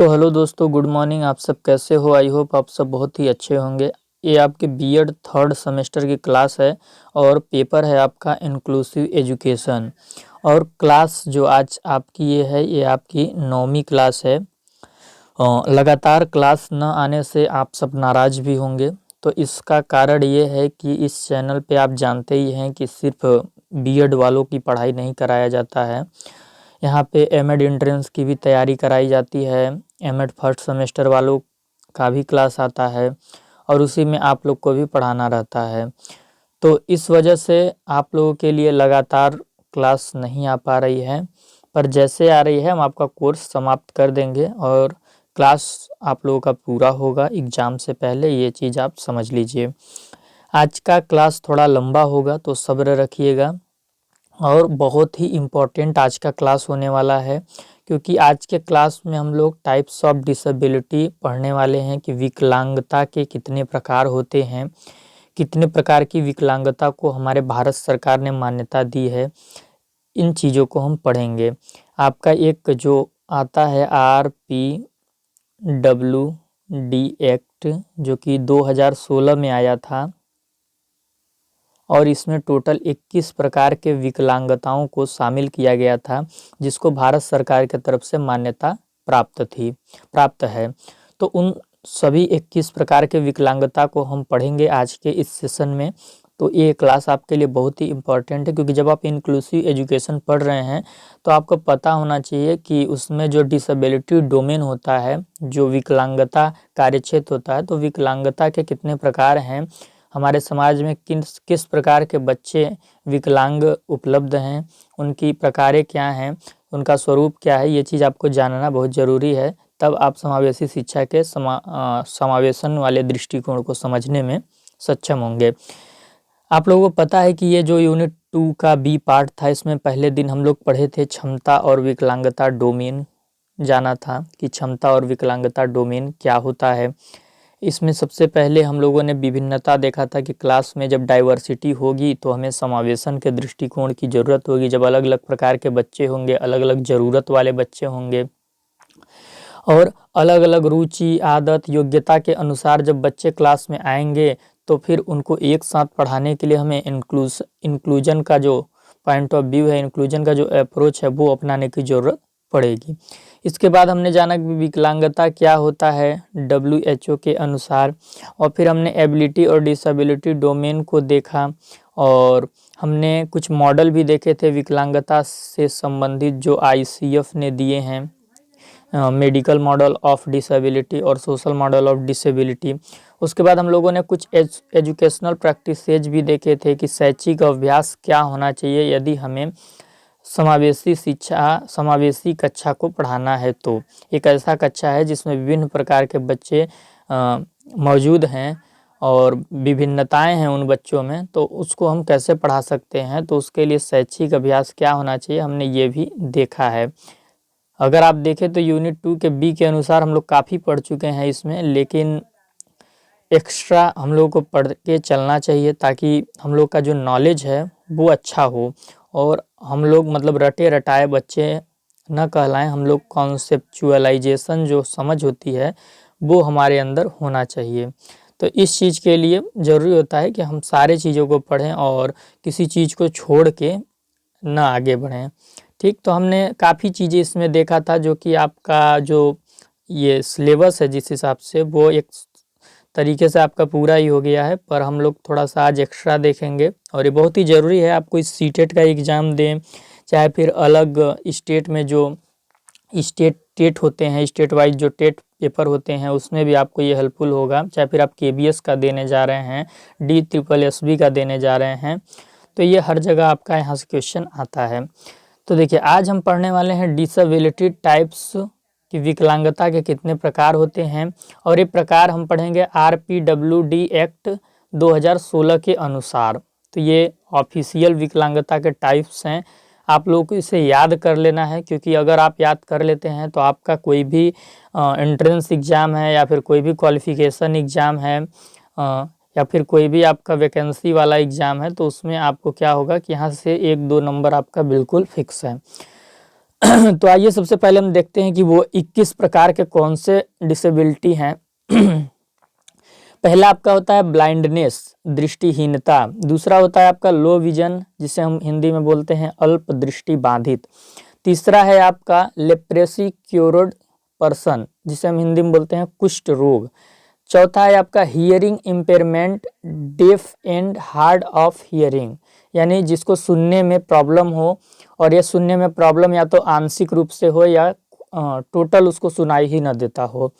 तो हेलो दोस्तों, good morning. आप सब कैसे हो? आई होप आप सब बहुत ही अच्छे होंगे। ये आपके बीएड थर्ड सेमेस्टर की क्लास है और पेपर है आपका इंक्लूसिव एजुकेशन। और क्लास जो आज आपकी ये आपकी 9वीं क्लास है। लगातार क्लास न आने से आप सब नाराज़ भी होंगे। तो इसका कारण ये है कि इस चैनल पे आप जानते ही हैं कि सिर्फ बीएड वालों की पढ़ाई नहीं कराया जाता है। यहाँ पे एमएड एंट्रेंस की भी तैयारी कराई जाती है। एमएड फर्स्ट सेमेस्टर वालों का भी क्लास आता है और उसी में आप लोग को भी पढ़ाना रहता है। तो इस वजह से आप लोगों के लिए लगातार क्लास नहीं आ पा रही है, पर जैसे आ रही है हम आपका कोर्स समाप्त कर देंगे और क्लास आप लोगों का पूरा होगा एग्ज़ाम से पहले। ये चीज़ आप समझ लीजिए। आज का क्लास थोड़ा लंबा होगा तो सब्र रखिएगा और बहुत ही इम्पोर्टेंट आज का क्लास होने वाला है, क्योंकि आज के क्लास में हम लोग टाइप्स ऑफ डिसेबिलिटी पढ़ने वाले हैं कि विकलांगता के कितने प्रकार होते हैं, कितने प्रकार की विकलांगता को हमारे भारत सरकार ने मान्यता दी है। इन चीज़ों को हम पढ़ेंगे। आपका एक जो आता है RPWD एक्ट, जो कि 2016 में आया था और इसमें टोटल 21 प्रकार के विकलांगताओं को शामिल किया गया था, जिसको भारत सरकार की तरफ से मान्यता प्राप्त है। तो उन सभी 21 प्रकार के विकलांगता को हम पढ़ेंगे आज के इस सेशन में। तो ये क्लास आपके लिए बहुत ही इम्पोर्टेंट है, क्योंकि जब आप इंक्लूसिव एजुकेशन पढ़ रहे हैं तो आपको पता होना चाहिए कि उसमें जो डिसेबिलिटी डोमेन होता है, जो विकलांगता कार्यक्षेत्र होता है, तो विकलांगता के कितने प्रकार हैं, हमारे समाज में किस प्रकार के बच्चे विकलांग उपलब्ध हैं, उनकी प्रकारें क्या हैं, उनका स्वरूप क्या है, ये चीज़ आपको जानना बहुत ज़रूरी है। तब आप समावेशी शिक्षा के समावेशन वाले दृष्टिकोण को समझने में सक्षम होंगे। आप लोगों को पता है कि ये जो यूनिट 2 का बी पार्ट था, इसमें पहले दिन हम लोग पढ़े थे क्षमता और विकलांगता डोमेन। जाना था कि क्षमता और विकलांगता डोमेन क्या होता है। इसमें सबसे पहले हम लोगों ने विभिन्नता देखा था कि क्लास में जब डाइवर्सिटी होगी तो हमें समावेशन के दृष्टिकोण की ज़रूरत होगी। जब अलग अलग प्रकार के बच्चे होंगे, अलग अलग ज़रूरत वाले बच्चे होंगे और अलग अलग रुचि, आदत, योग्यता के अनुसार जब बच्चे क्लास में आएंगे तो फिर उनको एक साथ पढ़ाने के लिए हमें इंक्लूजन का जो पॉइंट ऑफ व्यू है, इंक्लूजन का जो अप्रोच है, वो अपनाने की ज़रूरत पड़ेगी। इसके बाद हमने जाना कि विकलांगता क्या होता है WHO के अनुसार, और फिर हमने एबिलिटी और डिसेबिलिटी डोमेन को देखा और हमने कुछ मॉडल भी देखे थे विकलांगता से संबंधित जो ICF ने दिए हैं, मेडिकल मॉडल ऑफ डिसेबिलिटी और सोशल मॉडल ऑफ डिसेबिलिटी। उसके बाद हम लोगों ने कुछ एजुकेशनल प्रैक्टिसेज भी देखे थे कि शैक्षिक अभ्यास क्या होना चाहिए यदि हमें समावेशी कक्षा को पढ़ाना है। तो एक ऐसा कक्षा है जिसमें विभिन्न प्रकार के बच्चे मौजूद हैं और विभिन्नताएं हैं उन बच्चों में, तो उसको हम कैसे पढ़ा सकते हैं, तो उसके लिए शैक्षिक अभ्यास क्या होना चाहिए, हमने ये भी देखा है। अगर आप देखें तो यूनिट 2 के बी के अनुसार हम लोग काफ़ी पढ़ चुके हैं इसमें, लेकिन एक्स्ट्रा हम लोग को पढ़ के चलना चाहिए ताकि हम लोग का जो नॉलेज है वो अच्छा हो और हम लोग मतलब रटे रटाए बच्चे न कहलाएं। हम लोग कॉन्सेप्चुअलाइजेशन जो समझ होती है वो हमारे अंदर होना चाहिए। तो इस चीज़ के लिए ज़रूरी होता है कि हम सारे चीज़ों को पढ़ें और किसी चीज़ को छोड़ के न आगे बढ़ें। ठीक, तो हमने काफ़ी चीज़ें इसमें देखा था, जो कि आपका जो ये सिलेबस है जिस हिसाब से वो एक तरीके से आपका पूरा ही हो गया है, पर हम लोग थोड़ा सा आज एक्स्ट्रा देखेंगे और ये बहुत ही ज़रूरी है। आपको इस सीटेट का एग्ज़ाम दें, चाहे फिर अलग स्टेट में जो टेट होते हैं, स्टेट वाइज जो टेट पेपर होते हैं, उसमें भी आपको ये हेल्पफुल होगा। चाहे फिर आप KBS का देने जा रहे हैं, DSSB का देने जा रहे हैं, तो ये हर जगह आपका यहाँ से क्वेश्चन आता है। तो देखिए, आज हम पढ़ने वाले हैं डिसेबिलिटी टाइप्स कि विकलांगता के कितने प्रकार होते हैं, और ये प्रकार हम पढ़ेंगे RPWD एक्ट 2016 के अनुसार। तो ये ऑफिशियल विकलांगता के टाइप्स हैं। आप लोगों को इसे याद कर लेना है, क्योंकि अगर आप याद कर लेते हैं तो आपका कोई भी एंट्रेंस एग्ज़ाम है या फिर कोई भी क्वालिफ़िकेशन एग्ज़ाम है या फिर कोई भी आपका वैकेंसी वाला एग्ज़ाम है, तो उसमें आपको क्या होगा कि यहाँ से 1-2 नंबर आपका बिल्कुल फिक्स है। तो आइए सबसे पहले हम देखते हैं कि वो 21 प्रकार के कौन से डिसेबिलिटी हैं। पहला आपका होता है ब्लाइंडनेस, दृष्टिहीनता। दूसरा होता है आपका लो विजन, जिसे हम हिंदी में बोलते हैं अल्प दृष्टि बाधित। तीसरा है आपका लेप्रेसी क्योर्ड पर्सन, जिसे हम हिंदी में बोलते हैं कुष्ठ रोग। चौथा है आपका hearing impairment, deaf and hard of hearing, यानी जिसको सुनने में प्रॉब्लम हो, और ये सुनने में प्रॉब्लम या तो आंशिक रूप से हो या टोटल उसको सुनाई ही न देता हो।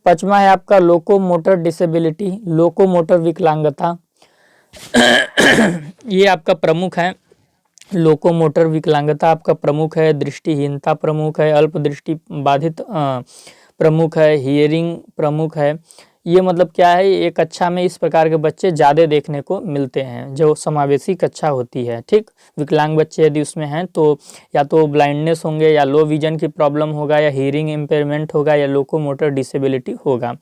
पांचवा है आपका लोकोमोटर डिसेबिलिटी, लोकोमोटर विकलांगता। ये आपका प्रमुख है, लोकोमोटर विकलांगता आपका प्रमुख है, दृष्टिहीनता प्रमुख है, अल्प दृष्टि बाधित प्रमुख है, हियरिंग प्रमुख है। ये मतलब क्या है, एक कक्षा में इस प्रकार के बच्चे ज़्यादा देखने को मिलते हैं जो समावेशी कक्षा होती है। ठीक, विकलांग बच्चे यदि उसमें हैं तो या तो ब्लाइंडनेस होंगे, या लो विजन की प्रॉब्लम होगा, या हियरिंग इम्पेयरमेंट होगा, या लोकोमोटर डिसेबिलिटी होगा।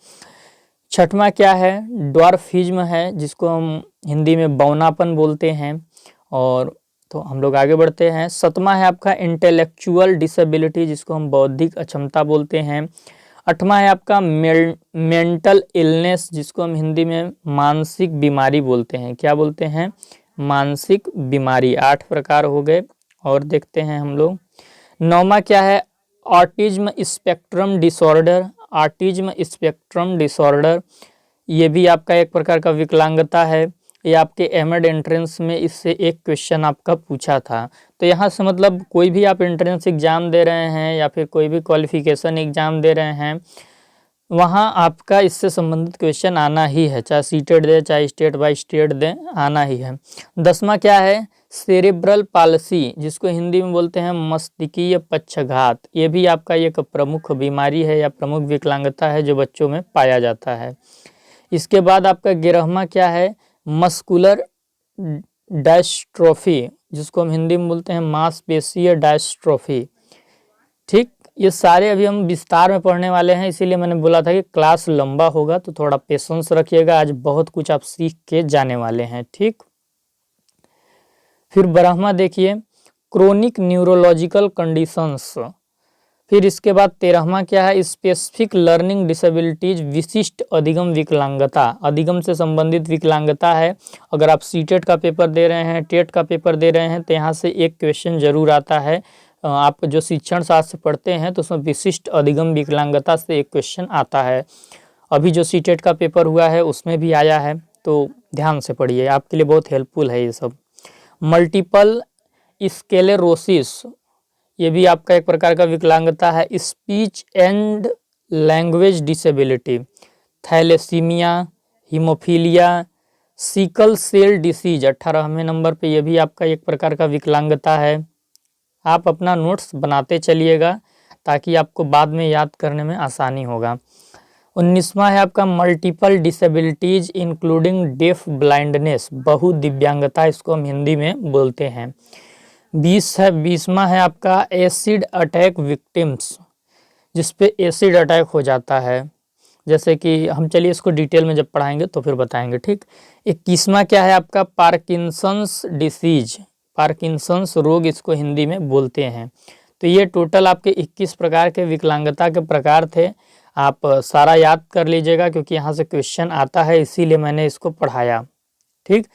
छठवां क्या है, ड्वार्फिज्म है, जिसको हम हिंदी में बौनापन बोलते हैं। और तो हम लोग आगे बढ़ते हैं। सातवां है आपका इंटेलेक्चुअल डिसेबिलिटी, जिसको हम बौद्धिक अक्षमता बोलते हैं। आठवां है आपका मेंटल इलनेस, जिसको हम हिंदी में मानसिक बीमारी बोलते हैं। क्या बोलते हैं, मानसिक बीमारी। 8 प्रकार हो गए, और देखते हैं हम लोग। नौवां क्या है, autism spectrum disorder, autism spectrum disorder. ये भी आपका एक प्रकार का विकलांगता है। ये आपके एमएड एंट्रेंस में इससे एक क्वेश्चन आपका पूछा था। तो यहाँ से मतलब कोई भी आप एंट्रेंस एग्जाम दे रहे हैं या फिर कोई भी क्वालिफिकेशन एग्जाम दे रहे हैं, वहाँ आपका इससे संबंधित क्वेश्चन आना ही है, चाहे सीटेड दे चाहे स्टेट बाय स्टेट दे, आना ही है। 10वां क्या है, सेरेब्रल पालसी, जिसको हिंदी में बोलते हैं मस्तिष्कीय पक्षाघात। ये भी आपका एक प्रमुख बीमारी है या प्रमुख विकलांगता है जो बच्चों में पाया जाता है। इसके बाद आपका 11वां क्या है, मस्कुलर डायस्ट्रोफी, जिसको हम हिंदी में बोलते हैं मांसपेशीय डायस्ट्रोफी। ठीक, ये सारे अभी हम विस्तार में पढ़ने वाले हैं, इसीलिए मैंने बोला था कि क्लास लंबा होगा, तो थोड़ा पेशेंस रखिएगा। आज बहुत कुछ आप सीख के जाने वाले हैं। ठीक, फिर 12वां देखिए, क्रोनिक न्यूरोलॉजिकल कंडीशंस। फिर इसके बाद 13वां क्या है, स्पेसिफिक लर्निंग डिसेबिलिटीज, विशिष्ट अधिगम विकलांगता। अधिगम से संबंधित विकलांगता है। अगर आप सीटेट का पेपर दे रहे हैं, टेट का पेपर दे रहे हैं, तो यहाँ से एक क्वेश्चन जरूर आता है। आप जो शिक्षण शास्त्र पढ़ते हैं तो उसमें विशिष्ट अधिगम विकलांगता से एक क्वेश्चन आता है। अभी जो सीटेट का पेपर हुआ है उसमें भी आया है, तो ध्यान से पढ़िए, आपके लिए बहुत हेल्पफुल है ये सब। मल्टीपल स्क्लेरोसिस, ये भी आपका एक प्रकार का विकलांगता है। Speech and language disability, thalassaemia, haemophilia, sickle cell disease 18वें नंबर पे, ये भी आपका एक प्रकार का विकलांगता है। आप अपना नोट्स बनाते चलिएगा ताकि आपको बाद में याद करने में आसानी होगा। 19वां है आपका multiple disabilities including deaf blindness, बहुदिव्यांगता, इसको हम हिंदी में बोलते हैं। 20वां है आपका एसिड अटैक विक्टिम्स, जिसपे एसिड अटैक हो जाता है। जैसे कि हम, चलिए इसको डिटेल में जब पढ़ाएंगे तो फिर बताएंगे। ठीक, 21वां क्या है आपका पार्किंसंस डिसीज, पार्किंसंस रोग, इसको हिंदी में बोलते हैं। तो ये टोटल आपके 21 प्रकार के विकलांगता के प्रकार थे। आप सारा याद कर लीजिएगा क्योंकि यहाँ से क्वेश्चन आता है, इसीलिए मैंने इसको पढ़ाया। ठीक,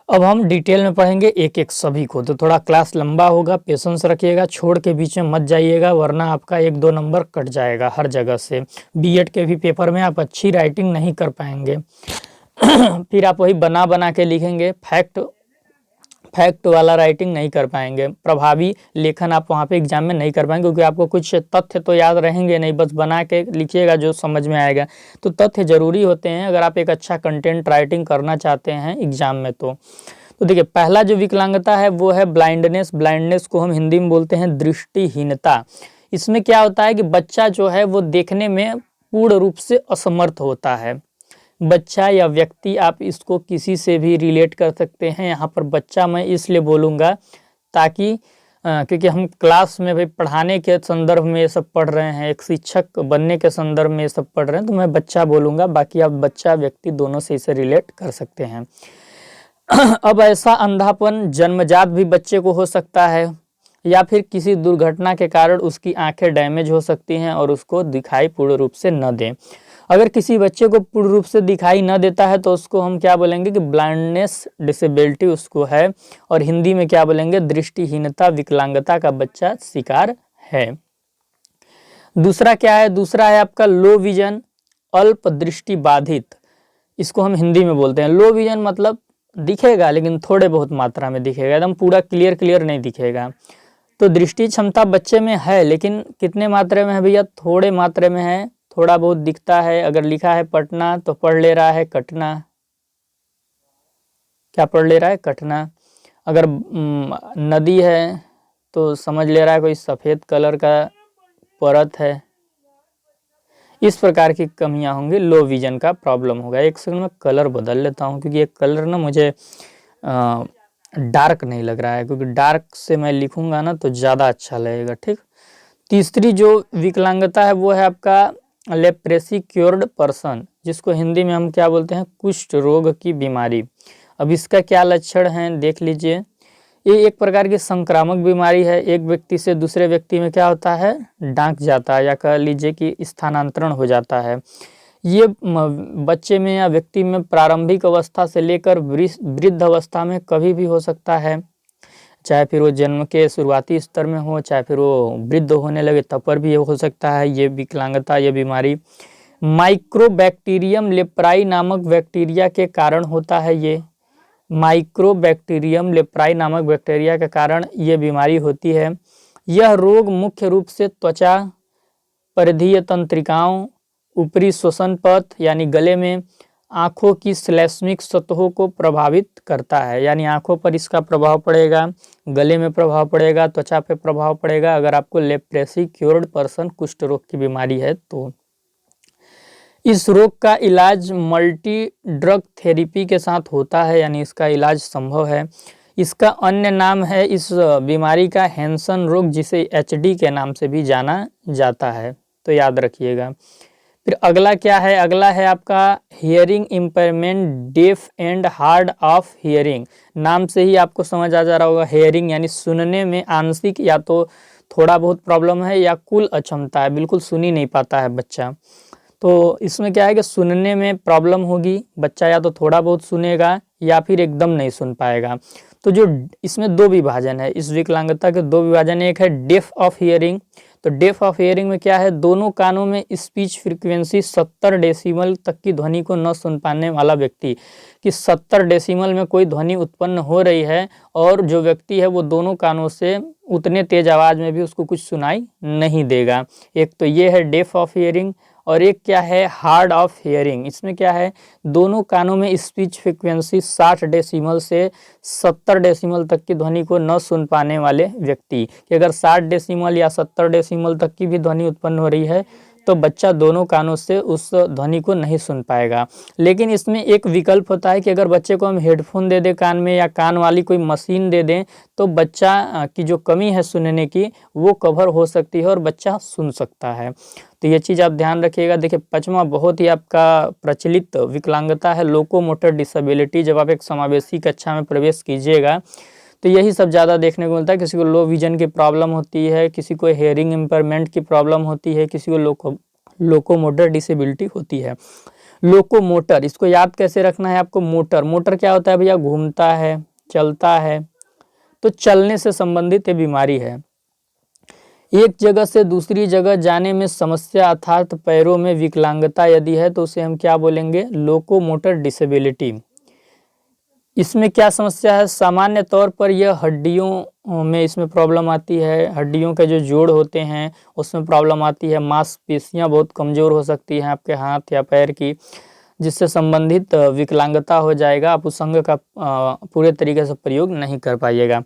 अब हम डिटेल में पढ़ेंगे एक एक सभी को, तो थोड़ा क्लास लंबा होगा, पेशेंस रखिएगा, छोड़ के बीच में मत जाइएगा, वरना आपका 1-2 नंबर कट जाएगा हर जगह से। बीएड के भी पेपर में आप अच्छी राइटिंग नहीं कर पाएंगे। फिर आप वही बना बना के लिखेंगे, फैक्ट वाला राइटिंग नहीं कर पाएंगे, प्रभावी लेखन आप वहाँ पे एग्जाम में नहीं कर पाएंगे, क्योंकि आपको कुछ तथ्य तो याद रहेंगे नहीं, बस बना के लिखिएगा जो समझ में आएगा। तो तथ्य जरूरी होते हैं अगर आप एक अच्छा कंटेंट राइटिंग करना चाहते हैं एग्जाम में। तो देखिए, पहला जो विकलांगता है वो है ब्लाइंडनेस। ब्लाइंडनेस को हम हिंदी में बोलते हैं दृष्टिहीनता। इसमें क्या होता है कि बच्चा जो है वो देखने में पूर्ण रूप से असमर्थ होता है। बच्चा या व्यक्ति, आप इसको किसी से भी रिलेट कर सकते हैं। यहाँ पर बच्चा मैं इसलिए बोलूँगा ताकि क्योंकि हम क्लास में भाई पढ़ाने के संदर्भ में ये सब पढ़ रहे हैं, एक शिक्षक बनने के संदर्भ में ये सब पढ़ रहे हैं, तो मैं बच्चा बोलूँगा। बाकी आप बच्चा व्यक्ति दोनों से इसे रिलेट कर सकते हैं। अब ऐसा अंधापन जन्मजात भी बच्चे को हो सकता है। या फिर किसी दुर्घटना के कारण उसकी आंखें डैमेज हो सकती हैं और उसको दिखाई पूर्ण रूप से न दें। अगर किसी बच्चे को पूर्ण रूप से दिखाई न देता है तो उसको हम क्या बोलेंगे कि ब्लाइंडनेस डिसेबिलिटी उसको है, और हिंदी में क्या बोलेंगे, दृष्टिहीनता विकलांगता का बच्चा शिकार है। दूसरा क्या है, दूसरा है आपका लो विजन, अल्प दृष्टि बाधित। इसको हम हिंदी में बोलते हैं लो विजन, मतलब दिखेगा लेकिन थोड़े बहुत मात्रा में दिखेगा, एकदम पूरा क्लियर नहीं दिखेगा। तो दृष्टि क्षमता बच्चे में है लेकिन कितने मात्रा में है भैया, थोड़े मात्रा में है, थोड़ा बहुत दिखता है। अगर लिखा है पटना तो पढ़ ले रहा है कटना, क्या पढ़ ले रहा है, कटना। अगर नदी है तो समझ ले रहा है कोई सफ़ेद कलर का परत है। इस प्रकार की कमियां होंगी, लो विजन का प्रॉब्लम होगा। एक सेकंड में कलर बदल लेता हूं क्योंकि ये कलर ना मुझे डार्क नहीं लग रहा है, क्योंकि डार्क से मैं लिखूंगा ना तो ज़्यादा अच्छा लगेगा। ठीक, तीसरी जो विकलांगता है वो है आपका लेप्रेसी क्योर्ड पर्सन, जिसको हिंदी में हम क्या बोलते हैं, कुष्ठ रोग की बीमारी। अब इसका क्या लक्षण है देख लीजिए। ये एक प्रकार की संक्रामक बीमारी है, एक व्यक्ति से दूसरे व्यक्ति में क्या होता है, डांक जाता है, या कह लीजिए कि स्थानांतरण हो जाता है। ये बच्चे में या व्यक्ति में प्रारंभिक अवस्था से लेकर वृद्ध अवस्था में कभी भी हो सकता है, चाहे फिर वो जन्म के शुरुआती स्तर में हो, चाहे फिर वो वृद्ध होने लगे तब पर भी हो सकता है ये विकलांगता, ये बीमारी। माइक्रोबैक्टीरियम लेप्राई नामक बैक्टीरिया के कारण होता है ये, माइक्रोबैक्टीरियम लेप्राई नामक बैक्टीरिया के कारण ये बीमारी होती है। यह रोग मुख्य रूप से त्वचा, परिधीय तंत्रिकाओं, ऊपरी श्वसन पथ यानी गले में, आँखों की श्लैष्मिक सतहों को प्रभावित करता है, यानी आँखों पर इसका प्रभाव पड़ेगा, गले में प्रभाव पड़ेगा, त्वचा पे प्रभाव पड़ेगा अगर आपको लेप्रेसी क्योर्ड पर्सन कुष्ठ रोग की बीमारी है तो। इस रोग का इलाज मल्टी ड्रग थेरेपी के साथ होता है, यानी इसका इलाज संभव है। इसका अन्य नाम है इस बीमारी का हैंसन रोग, जिसे एचडी के नाम से भी जाना जाता है, तो याद रखिएगा। फिर अगला क्या है, अगला है आपका hearing impairment, deaf and hard of hearing. नाम से ही आपको समझ आ जा रहा होगा, हियरिंग यानी सुनने में आंशिक या तो थोड़ा बहुत प्रॉब्लम है या कुल अक्षमता है, बिल्कुल सुन ही नहीं पाता है बच्चा। तो इसमें क्या है कि सुनने में प्रॉब्लम होगी, बच्चा या तो थोड़ा बहुत सुनेगा या फिर एकदम नहीं सुन पाएगा। तो जो इसमें दो विभाजन है, इस विकलांगता के दो विभाजन, एक है डेफ ऑफ हियरिंग। तो डेफ ऑफ हियरिंग में क्या है, दोनों कानों में स्पीच फ्रीक्वेंसी 70 डेसिमल तक की ध्वनि को न सुन पाने वाला व्यक्ति, कि 70 डेसिमल में कोई ध्वनि उत्पन्न हो रही है और जो व्यक्ति है वो दोनों कानों से उतने तेज आवाज़ में भी उसको कुछ सुनाई नहीं देगा। एक तो ये है डेफ ऑफ हियरिंग, और एक क्या है, हार्ड ऑफ हियरिंग। इसमें क्या है, दोनों कानों में स्पीच फ्रीक्वेंसी 60 डेसिमल से 70 डेसिमल तक की ध्वनि को न सुन पाने वाले व्यक्ति, कि अगर 60 डेसिमल या 70 डेसिमल तक की भी ध्वनि उत्पन्न हो रही है तो बच्चा दोनों कानों से उस ध्वनि को नहीं सुन पाएगा। लेकिन इसमें एक विकल्प होता है कि अगर बच्चे को हम हेडफोन दे दें कान में या कान वाली कोई मशीन दे दें तो बच्चा की जो कमी है सुनने की वो कवर हो सकती है और बच्चा सुन सकता है। तो ये चीज़ आप ध्यान रखिएगा। देखिए पांचवा बहुत ही आपका प्रचलित विकलांगता है लोकोमोटर डिसेबिलिटी। जब आप एक समावेशी कक्षा में प्रवेश कीजिएगा तो यही सब ज़्यादा देखने को मिलता है। किसी को लो विजन की प्रॉब्लम होती है, किसी को हेयरिंग इम्पेयरमेंट की प्रॉब्लम होती है, किसी को लोकोमोटर डिसेबिलिटी होती है। लोकोमोटर, इसको याद कैसे रखना है आपको, मोटर, मोटर क्या होता है भैया, घूमता है, चलता है, तो चलने से संबंधित ये बीमारी है। एक जगह से दूसरी जगह जाने में समस्या अर्थात पैरों में विकलांगता यदि है तो उसे हम क्या बोलेंगे, लोकोमोटर डिसेबिलिटी। इसमें क्या समस्या है, सामान्य तौर पर यह हड्डियों में इसमें प्रॉब्लम आती है, हड्डियों के जो जोड़ होते हैं उसमें प्रॉब्लम आती है, मांसपेशियां बहुत कमज़ोर हो सकती हैं आपके हाथ या पैर की, जिससे संबंधित विकलांगता हो जाएगा। आप उस अंग का पूरे तरीके से प्रयोग नहीं कर पाइएगा।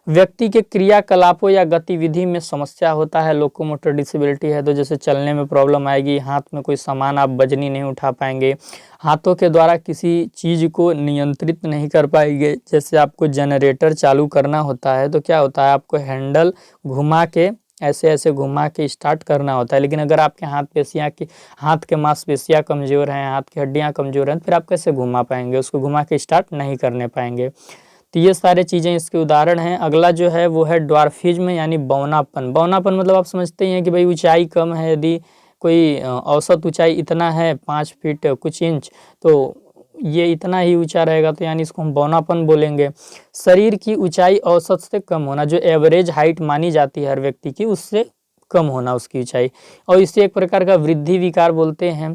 व्यक्ति के क्रियाकलापों या गतिविधि में समस्या होता है, लोकोमोटर डिसेबिलिटी है तो जैसे चलने में प्रॉब्लम आएगी, हाथ में कोई सामान आप वजनी नहीं उठा पाएंगे, हाथों के द्वारा किसी चीज़ को नियंत्रित नहीं कर पाएंगे। जैसे आपको जनरेटर चालू करना होता है तो क्या होता है, आपको हैंडल घुमा के ऐसे ऐसे घुमा के स्टार्ट करना होता है, लेकिन अगर आपके हाथ के मांसपेशियां कमज़ोर हैं, हाथ की हड्डियां कमज़ोर हैं, फिर आप कैसे घुमा पाएंगे, उसको घुमा के स्टार्ट नहीं करने पाएंगे। तो ये सारे चीज़ें इसके उदाहरण हैं। अगला जो है वो है ड्वार्फिज्म यानी बौनापन। बौनापन मतलब आप समझते ही हैं कि भाई ऊंचाई कम है, यदि कोई औसत ऊंचाई इतना है 5 फीट कुछ इंच, तो ये इतना ही ऊंचा रहेगा तो यानी इसको हम बौनापन बोलेंगे। शरीर की ऊंचाई औसत से कम होना, जो एवरेज हाइट मानी जाती है हर व्यक्ति की, उससे कम होना उसकी ऊंचाई, और इसे एक प्रकार का वृद्धि विकार बोलते हैं,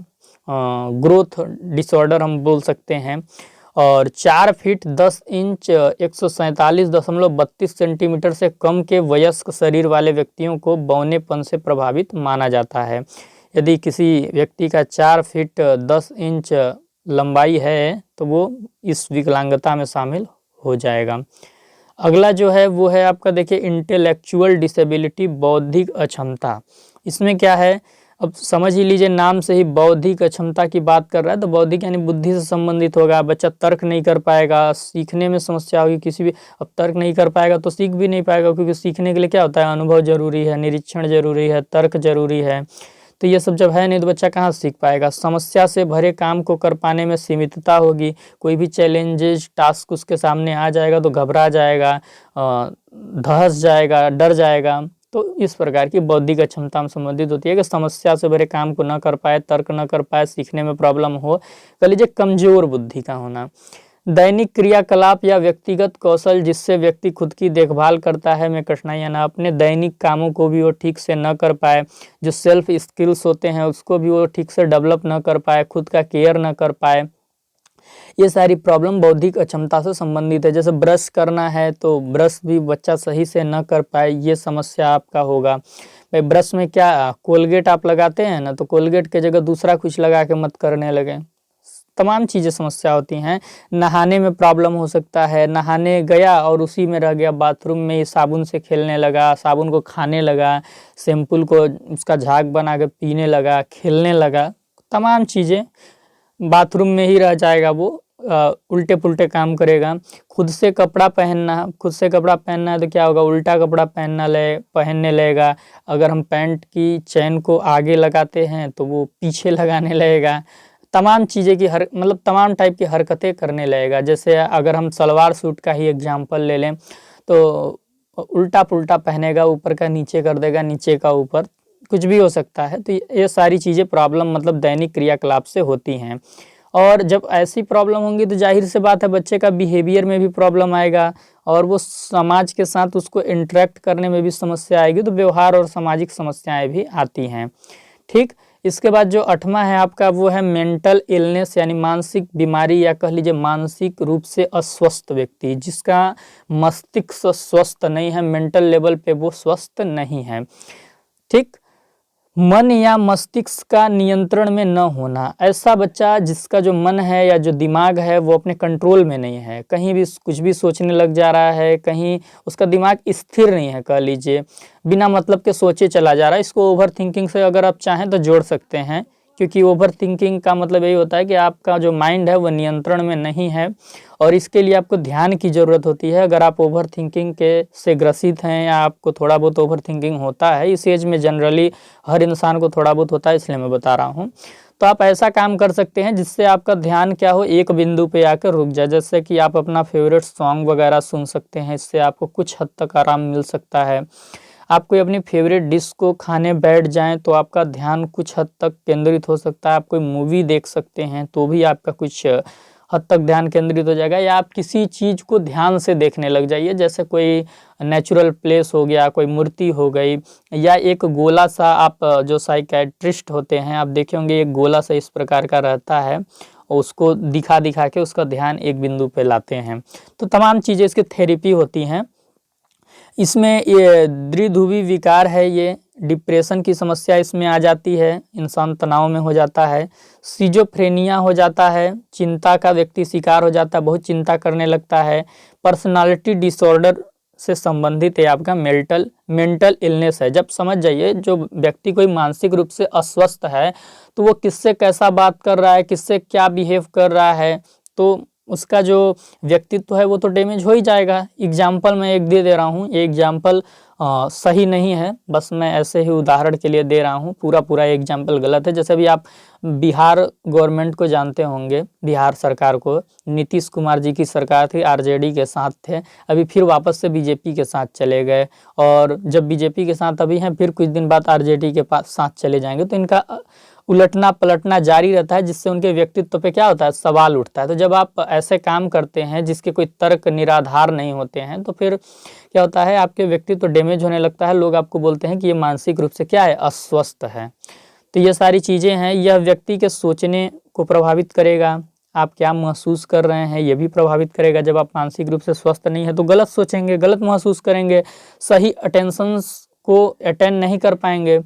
ग्रोथ डिसऑर्डर हम बोल सकते हैं। और 4 फीट 10 इंच 147.32 सेंटीमीटर से कम के वयस्क शरीर वाले व्यक्तियों को बौनेपन से प्रभावित माना जाता है। यदि किसी व्यक्ति का 4 फीट 10 इंच लंबाई है तो वो इस विकलांगता में शामिल हो जाएगा। अगला जो है वो है आपका देखिए इंटेलेक्चुअल डिसेबिलिटी, बौद्धिक अक्षमता। इसमें क्या है, अब समझ ही लीजिए नाम से ही बौद्धिक अक्षमता की बात कर रहा है, तो बौद्धिक यानी बुद्धि से संबंधित होगा। बच्चा तर्क नहीं कर पाएगा, सीखने में समस्या होगी किसी भी। अब तर्क नहीं कर पाएगा तो सीख भी नहीं पाएगा, क्योंकि सीखने के लिए क्या होता है, अनुभव जरूरी है, निरीक्षण जरूरी है, तर्क जरूरी है। तो ये सब जब है नहीं तो बच्चा कहाँ सीख पाएगा। समस्या से भरे काम को कर पाने में सीमितता होगी। कोई भी चैलेंजेस टास्क उसके सामने आ जाएगा तो घबरा जाएगा, धस जाएगा, डर जाएगा। तो इस प्रकार की बौद्धिक अक्षमता में संबंधित होती है कि समस्या से भरे काम को न कर पाए, तर्क न कर पाए, सीखने में प्रॉब्लम हो, कह लीजिए कमजोर बुद्धि का होना। दैनिक क्रियाकलाप या व्यक्तिगत कौशल जिससे व्यक्ति खुद की देखभाल करता है में कठिनाइयां ना, अपने दैनिक कामों को भी वो ठीक से न कर पाए, जो सेल्फ स्किल्स होते हैं उसको भी वो ठीक से डेवलप न कर पाए, खुद का केयर न कर पाए, ये सारी प्रॉब्लम बौद्धिक अक्षमता से संबंधित है। जैसे ब्रश करना है तो ब्रश भी बच्चा सही से न कर पाए, ये समस्या आपका होगा। भाई ब्रश में क्या कोलगेट आप लगाते हैं ना, तो कोलगेट के जगह दूसरा कुछ लगा के मत करने लगे, तमाम चीज़ें समस्या होती हैं। नहाने में प्रॉब्लम हो सकता है, नहाने गया और उसी में रह गया, बाथरूम में ही साबुन से खेलने लगा, साबुन को खाने लगा, शैम्पुल को उसका झाग बना के पीने लगा, खेलने लगा, तमाम चीज़ें बाथरूम में ही रह जाएगा, वो उल्टे पुल्टे काम करेगा। खुद से कपड़ा पहनना है तो क्या होगा, उल्टा कपड़ा पहनने लगेगा। अगर हम पैंट की चैन को आगे लगाते हैं तो वो पीछे लगाने लगेगा। तमाम चीज़ें की मतलब तमाम टाइप की हरकतें करने लगेगा। जैसे अगर हम सलवार सूट का ही एग्जाम्पल ले लें तो उल्टा पुल्टा पहनेगा, ऊपर का नीचे कर देगा, नीचे का ऊपर, कुछ भी हो सकता है। तो ये सारी चीज़ें प्रॉब्लम मतलब दैनिक क्रियाकलाप से होती हैं। और जब ऐसी प्रॉब्लम होंगी तो जाहिर सी बात है बच्चे का बिहेवियर में भी प्रॉब्लम आएगा, और वो समाज के साथ उसको इंटरेक्ट करने में भी समस्या आएगी, तो व्यवहार और सामाजिक समस्याएं भी आती हैं। ठीक, इसके बाद जो 8वां है आपका वो है मेंटल इलनेस यानी मानसिक बीमारी, या कह लीजिए मानसिक रूप से अस्वस्थ व्यक्ति, जिसका मस्तिष्क स्वस्थ नहीं है, मेंटल लेवल पे वो स्वस्थ नहीं है। ठीक, मन या मस्तिष्क का नियंत्रण में न होना, ऐसा बच्चा जिसका जो मन है या जो दिमाग है वो अपने कंट्रोल में नहीं है, कहीं भी कुछ भी सोचने लग जा रहा है, कहीं उसका दिमाग स्थिर नहीं है, कह लीजिए बिना मतलब के सोचे चला जा रहा है। इसको ओवर थिंकिंग से अगर आप चाहें तो जोड़ सकते हैं, क्योंकि ओवर थिंकिंग का मतलब यही होता है कि आपका जो माइंड है वो नियंत्रण में नहीं है, और इसके लिए आपको ध्यान की ज़रूरत होती है। अगर आप ओवर थिंकिंग के से ग्रसित हैं या आपको थोड़ा बहुत ओवर थिंकिंग होता है, इस एज में जनरली हर इंसान को थोड़ा बहुत होता है, इसलिए मैं बता रहा हूँ, तो आप ऐसा काम कर सकते हैं जिससे आपका ध्यान क्या हो, एक बिंदु पे आकर रुक जाए। जैसे कि आप अपना फेवरेट सॉन्ग वगैरह सुन सकते हैं, इससे आपको कुछ हद तक आराम मिल सकता है। आप कोई अपनी फेवरेट डिश को खाने बैठ जाएं तो आपका ध्यान कुछ हद तक केंद्रित हो सकता है। आप कोई मूवी देख सकते हैं तो भी आपका कुछ हद तक ध्यान केंद्रित हो जाएगा, या आप किसी चीज़ को ध्यान से देखने लग जाइए, जैसे कोई नेचुरल प्लेस हो गया, कोई मूर्ति हो गई, या एक गोला सा, आप जो साइकेट्रिस्ट होते हैं आप देखे होंगे, एक गोला सा इस प्रकार का रहता है, उसको दिखा दिखा के उसका ध्यान एक बिंदु पे लाते हैं। तो तमाम चीज़ें इसकी थेरेपी होती हैं। इसमें ये द्विध्रुवी विकार है, ये डिप्रेशन की समस्या इसमें आ जाती है, इंसान तनाव में हो जाता है। सिजोफ्रेनिया हो जाता है, चिंता का व्यक्ति शिकार हो जाता है, बहुत चिंता करने लगता है। पर्सनालिटी डिसऑर्डर से संबंधित है आपका मेंटल इलनेस है। जब समझ जाइए जो व्यक्ति कोई मानसिक रूप से अस्वस्थ है तो वो किससे कैसा बात कर रहा है, किससे क्या बिहेव कर रहा है, तो उसका जो व्यक्तित्व है वो तो डैमेज हो ही जाएगा। एग्जाम्पल मैं एक दे रहा हूँ, ये एग्जाम्पल सही नहीं है। बस मैं ऐसे ही उदाहरण के लिए दे रहा हूँ, पूरा एग्जाम्पल गलत है। जैसे अभी आप बिहार गवर्नमेंट को जानते होंगे, बिहार सरकार को, नीतीश कुमार जी की सरकार थी, आरजेडी के साथ थे, अभी फिर वापस से बीजेपी के साथ चले गए, और जब बीजेपी के साथ अभी हैं, फिर कुछ दिन बाद आरजेडी के साथ चले जाएंगे। तो इनका उलटना पलटना जारी रहता है, जिससे उनके व्यक्तित्व पे क्या होता है, सवाल उठता है। तो जब आप ऐसे काम करते हैं जिसके कोई तर्क निराधार नहीं होते हैं, तो फिर क्या होता है, आपके व्यक्तित्व डैमेज होने लगता है। लोग आपको बोलते हैं कि ये मानसिक रूप से क्या है, अस्वस्थ है। तो ये सारी चीज़ें हैं, यह व्यक्ति के सोचने को प्रभावित करेगा, आप क्या महसूस कर रहे हैं ये भी प्रभावित करेगा। जब आप मानसिक रूप से स्वस्थ नहीं है तो गलत सोचेंगे, गलत महसूस करेंगे, सही अटेंशंस को अटेंड नहीं कर पाएंगे,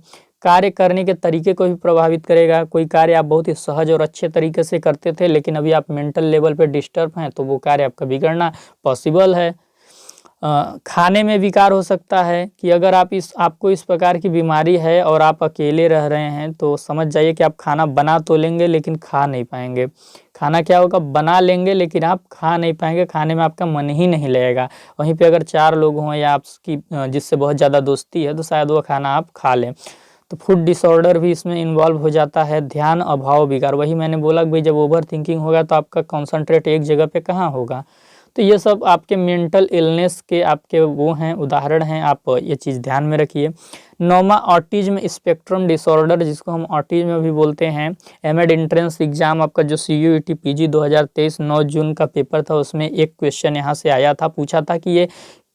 कार्य करने के तरीके को भी प्रभावित करेगा। कोई कार्य आप बहुत ही सहज और अच्छे तरीके से करते थे, लेकिन अभी आप मेंटल लेवल पे डिस्टर्ब हैं, तो वो कार्य आपका बिगड़ना पॉसिबल है। खाने में विकार हो सकता है कि अगर आपको इस प्रकार की बीमारी है और आप अकेले रह रहे हैं, तो समझ जाइए कि आप खाना बना तो लेंगे लेकिन खा नहीं पाएंगे। खाना क्या होगा, बना लेंगे लेकिन आप खा नहीं पाएंगे, खाने में आपका मन ही नहीं लगेगा। वहीं पे अगर 4 लोग हों या आपकी जिससे बहुत ज़्यादा दोस्ती है, तो शायद वो खाना आप खा लें। तो फूड डिसऑर्डर भी इसमें इन्वॉल्व हो जाता है। ध्यान अभाव विकार, वही मैंने बोला कि भाई जब ओवर थिंकिंग होगा तो आपका कॉन्सेंट्रेट एक जगह पे कहाँ होगा। तो ये सब आपके मेंटल इलनेस के आपके वो हैं, उदाहरण हैं, आप ये चीज़ ध्यान में रखिए। 9वां ऑटिज्म स्पेक्ट्रम डिसऑर्डर, जिसको हम ऑटिज्म भी बोलते हैं। एमएड एंट्रेंस एग्जाम आपका जो CUET PG 2023 9 जून का पेपर था, उसमें एक क्वेश्चन यहाँ से आया था, पूछा था कि ये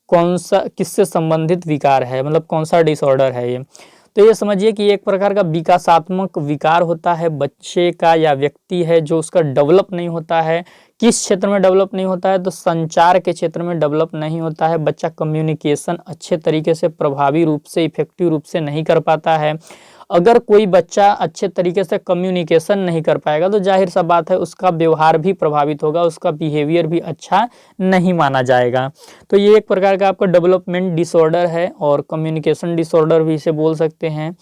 कौन सा, किससे संबंधित विकार है, मतलब कौन सा डिसऑर्डर है ये। तो ये समझिए कि एक प्रकार का विकासात्मक विकार होता है बच्चे का या व्यक्ति है, जो उसका डेवलप नहीं होता है। किस क्षेत्र में डेवलप नहीं होता है, तो संचार के क्षेत्र में डेवलप नहीं होता है। बच्चा कम्युनिकेशन अच्छे तरीके से, प्रभावी रूप से, इफेक्टिव रूप से नहीं कर पाता है। अगर कोई बच्चा अच्छे तरीके से कम्युनिकेशन नहीं कर पाएगा, तो जाहिर सा बात है उसका व्यवहार भी प्रभावित होगा, उसका बिहेवियर भी अच्छा नहीं माना जाएगा। तो ये एक प्रकार का आपका डेवलपमेंट डिसऑर्डर है, और कम्युनिकेशन डिसऑर्डर भी इसे बोल सकते हैं।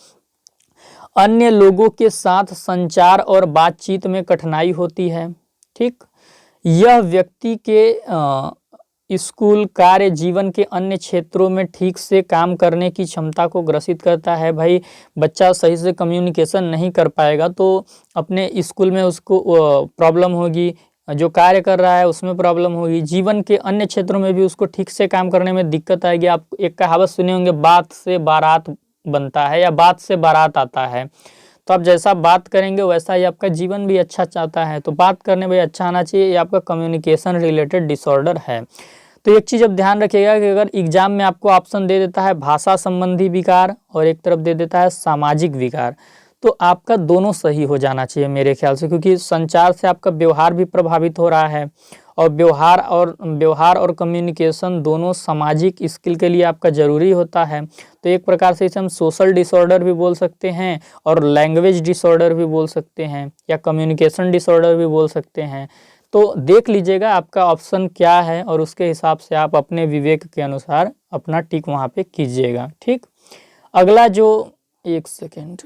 अन्य लोगों के साथ संचार और बातचीत में कठिनाई होती है। ठीक, यह व्यक्ति के स्कूल, कार्य, जीवन के अन्य क्षेत्रों में ठीक से काम करने की क्षमता को ग्रसित करता है। भाई बच्चा सही से कम्युनिकेशन नहीं कर पाएगा तो अपने स्कूल में उसको प्रॉब्लम होगी, जो कार्य कर रहा है उसमें प्रॉब्लम होगी, जीवन के अन्य क्षेत्रों में भी उसको ठीक से काम करने में दिक्कत आएगी। आप एक कहावत सुने होंगे, बात से बारात बनता है या बात से बारात आता है। तो आप जैसा बात करेंगे वैसा ही आपका जीवन भी अच्छा चाहता है। तो बात करने में अच्छा आना चाहिए, ये आपका कम्युनिकेशन रिलेटेड डिसऑर्डर है। तो एक चीज़ अब ध्यान रखिएगा कि अगर एग्जाम में आपको ऑप्शन दे देता है भाषा संबंधी विकार और एक तरफ दे देता है सामाजिक विकार, तो आपका दोनों सही हो जाना चाहिए मेरे ख्याल से, क्योंकि संचार से आपका व्यवहार भी प्रभावित हो रहा है, और व्यवहार और कम्युनिकेशन दोनों सामाजिक स्किल के लिए आपका ज़रूरी होता है। तो एक प्रकार से इसे हम सोशल डिसऑर्डर भी बोल सकते हैं, और लैंग्वेज डिसऑर्डर भी बोल सकते हैं, या कम्युनिकेशन डिसऑर्डर भी बोल सकते हैं। तो देख लीजिएगा आपका ऑप्शन क्या है, और उसके हिसाब से आप अपने विवेक के अनुसार अपना टिक वहाँ पे कीजिएगा। ठीक, अगला जो एक सेकेंड,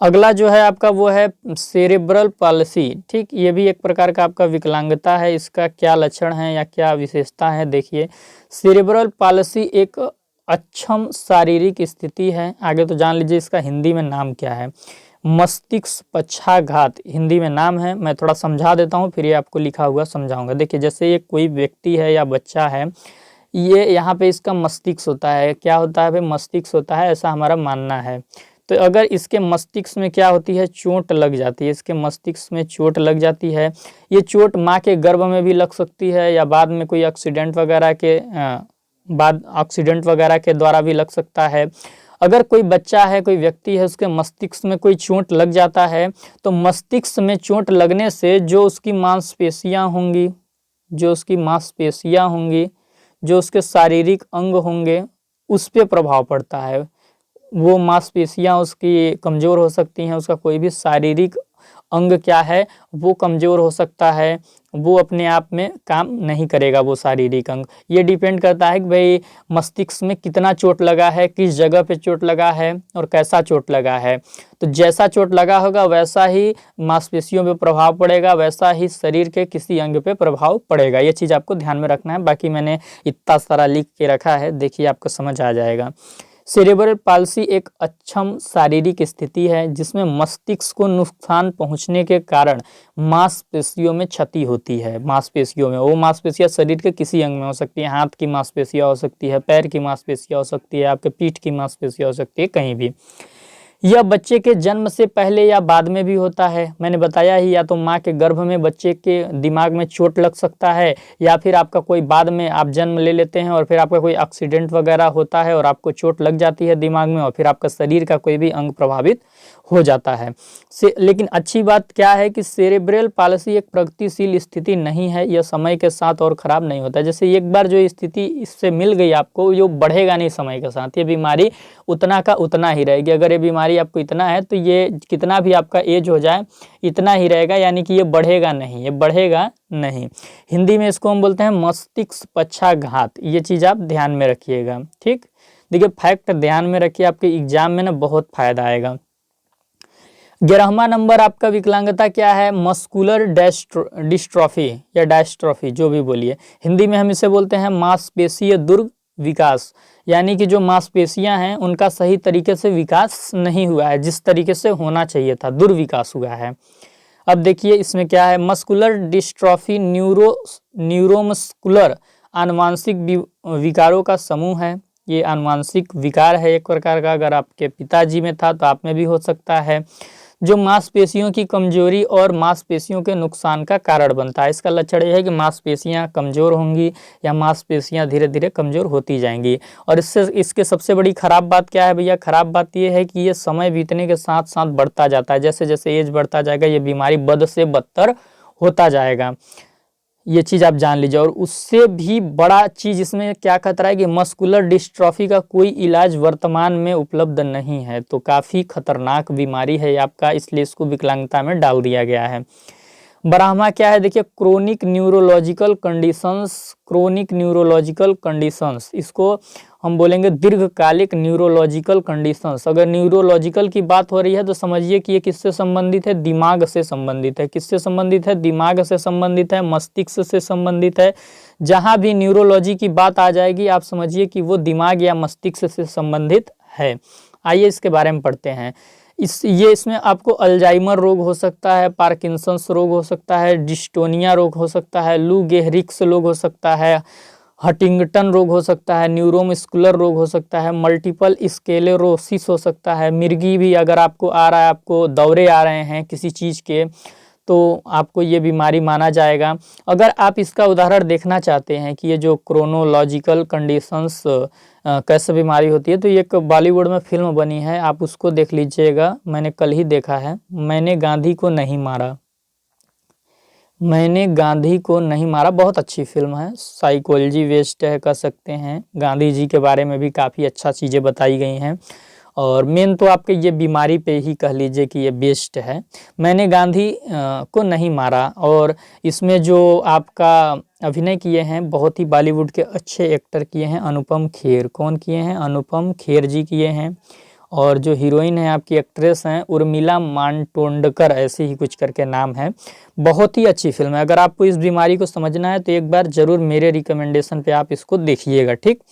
अगला जो है आपका वो है सेरेब्रल पॉलिसी। ठीक, ये भी एक प्रकार का आपका विकलांगता है। इसका क्या लक्षण है या क्या विशेषता है, देखिए। सेरेब्रल पॉलिसी एक अक्षम शारीरिक स्थिति है। आगे तो जान लीजिए इसका हिंदी में नाम क्या है, मस्तिष्क पक्षाघात हिंदी में नाम है। मैं थोड़ा समझा देता हूँ, फिर ये आपको लिखा हुआ समझाऊंगा। देखिए, जैसे ये कोई व्यक्ति है या बच्चा है, ये यहाँ पे इसका मस्तिष्क होता है। क्या होता है भाई, मस्तिष्क होता है, ऐसा हमारा मानना है। तो अगर इसके मस्तिष्क में क्या होती है, चोट लग जाती है, इसके मस्तिष्क में चोट लग जाती है। ये चोट माँ के गर्भ में भी लग सकती है, या बाद में कोई एक्सीडेंट वगैरह के द्वारा भी लग सकता है। अगर कोई बच्चा है, कोई व्यक्ति है, उसके मस्तिष्क में कोई चोट लग जाता है, तो मस्तिष्क में चोट लगने से जो उसकी मांसपेशियां होंगी, जो उसके शारीरिक अंग होंगे, उस पर प्रभाव पड़ता है। वो मांसपेशियां उसकी कमज़ोर हो सकती हैं, उसका कोई भी शारीरिक अंग क्या है वो कमज़ोर हो सकता है, वो अपने आप में काम नहीं करेगा वो शारीरिक अंग। ये डिपेंड करता है कि भाई मस्तिष्क में कितना चोट लगा है, किस जगह पे चोट लगा है और कैसा चोट लगा है। तो जैसा चोट लगा होगा वैसा ही मांसपेशियों पे प्रभाव पड़ेगा, वैसा ही शरीर के किसी अंग पे प्रभाव पड़ेगा। ये चीज़ आपको ध्यान में रखना है। बाकी मैंने इतना सारा लिख के रखा है, देखिए आपको समझ आ जाएगा। सेरेब्रल पाल्सी एक अक्षम शारीरिक स्थिति है जिसमें मस्तिष्क को नुकसान पहुंचने के कारण मांसपेशियों में क्षति होती है। मांसपेशियों में, वो मांसपेशियां शरीर के किसी अंग में हो सकती है, हाथ की मांसपेशियां हो सकती है, पैर की मांसपेशियां हो सकती है, आपके पीठ की मांसपेशियां हो सकती है, कहीं भी। यह बच्चे के जन्म से पहले या बाद में भी होता है। मैंने बताया ही, या तो माँ के गर्भ में बच्चे के दिमाग में चोट लग सकता है, या फिर आपका कोई बाद में आप जन्म ले लेते हैं और फिर आपका कोई एक्सीडेंट वगैरह होता है और आपको चोट लग जाती है दिमाग में और फिर आपका शरीर का कोई भी अंग प्रभावित हो जाता है। लेकिन अच्छी बात क्या है कि सेरेब्रल पाल्सी एक प्रगतिशील स्थिति नहीं है, यह समय के साथ और ख़राब नहीं होता है। जैसे एक बार जो स्थिति इससे मिल गई आपको, ये बढ़ेगा नहीं समय के साथ, ये बीमारी उतना का उतना ही रहेगी। अगर ये बीमारी आपको इतना है तो ये कितना भी आपका एज हो जाए इतना ही रहेगा, यानी कि ये बढ़ेगा नहीं, ये बढ़ेगा नहीं। हिंदी में इसको हम बोलते हैं मस्तिष्क पक्षाघात। ये चीज़ आप ध्यान में रखिएगा, ठीक। देखिए फैक्ट ध्यान में रखिए, आपके एग्जाम में ना बहुत फायदा आएगा। 11वां नंबर आपका विकलांगता क्या है? मस्कुलर डिस्ट्रॉफी या डायस्ट्रॉफी, जो भी बोलिए। हिंदी में हम इसे बोलते हैं मांसपेशीय दुर्विकास, यानी कि जो मांसपेशियां हैं उनका सही तरीके से विकास नहीं हुआ है, जिस तरीके से होना चाहिए था, दुर्विकास हुआ है। अब देखिए इसमें क्या है, मस्कुलर डिस्ट्रॉफी न्यूरोमस्कुलर आनुवांशिक विकारों का समूह है। ये आनुवांशिक विकार है एक प्रकार का, अगर आपके पिताजी में था तो आप में भी हो सकता है, जो मांसपेशियों की कमजोरी और मांसपेशियों के नुकसान का कारण बनता है। इसका लक्षण यह है कि मांसपेशियां कमजोर होंगी या मांसपेशियां धीरे धीरे कमजोर होती जाएंगी। और इसके सबसे बड़ी खराब बात क्या है भैया? खराब बात यह है कि ये समय बीतने के साथ साथ बढ़ता जाता है। जैसे जैसे एज बढ़ता जाएगा ये बीमारी बद से बदतर होता जाएगा, ये चीज़ आप जान लीजिए। और उससे भी बड़ा चीज़ इसमें क्या खतरा है कि मस्कुलर डिस्ट्रॉफी का कोई इलाज वर्तमान में उपलब्ध नहीं है, तो काफ़ी खतरनाक बीमारी है आपका, इसलिए इसको विकलांगता में डाल दिया गया है। 12वां क्या है? देखिए chronic neurological conditions. Chronic neurological conditions, इसको हम बोलेंगे दीर्घकालिक न्यूरोलॉजिकल कंडीशंस। अगर न्यूरोलॉजिकल की बात हो रही है तो समझिए कि ये किससे संबंधित है? दिमाग से संबंधित है। किससे संबंधित है? दिमाग से संबंधित है, मस्तिष्क से संबंधित है। जहाँ भी न्यूरोलॉजी की बात आ जाएगी आप समझिए कि वो दिमाग या मस्तिष्क से संबंधित है। आइए इसके बारे में पढ़ते हैं। इसमें आपको अल्जाइमर रोग हो सकता है, पार्किंसंस रोग हो सकता है, डिस्टोनिया रोग हो सकता है, लू गेहरिक्स रोग हो सकता है, हंटिंगटन रोग हो सकता है, न्यूरोमस्कुलर रोग हो सकता है, मल्टीपल स्क्लेरोसिस हो सकता है, मिर्गी भी अगर आपको आ रहा है, आपको दौरे आ रहे हैं किसी चीज़ के, तो आपको ये बीमारी माना जाएगा। अगर आप इसका उदाहरण देखना चाहते हैं कि ये जो क्रोनोलॉजिकल कंडीशंस कैसे बीमारी होती है, तो ये एक बॉलीवुड में फिल्म बनी है, आप उसको देख लीजिएगा। मैंने कल ही देखा है, मैंने गांधी को नहीं मारा। मैंने गांधी को नहीं मारा, बहुत अच्छी फिल्म है, साइकोलॉजी बेस्ड है कह सकते हैं। गांधी जी के बारे में भी काफ़ी अच्छा चीज़ें बताई गई हैं, और मेन तो आपके ये बीमारी पे ही कह लीजिए कि ये बेस्ड है। मैंने गांधी को नहीं मारा, और इसमें जो आपका अभिनय किए हैं बहुत ही बॉलीवुड के अच्छे एक्टर किए हैं, अनुपम खेर। कौन किए हैं? अनुपम खेर जी किए हैं। और जो हीरोइन है आपकी एक्ट्रेस हैं उर्मिला मातोंडकर, ऐसे ही कुछ करके नाम है। बहुत ही अच्छी फिल्म है। अगर आपको इस बीमारी को समझना है तो एक बार ज़रूर मेरे रिकमेंडेशन पे आप इसको देखिएगा, ठीक।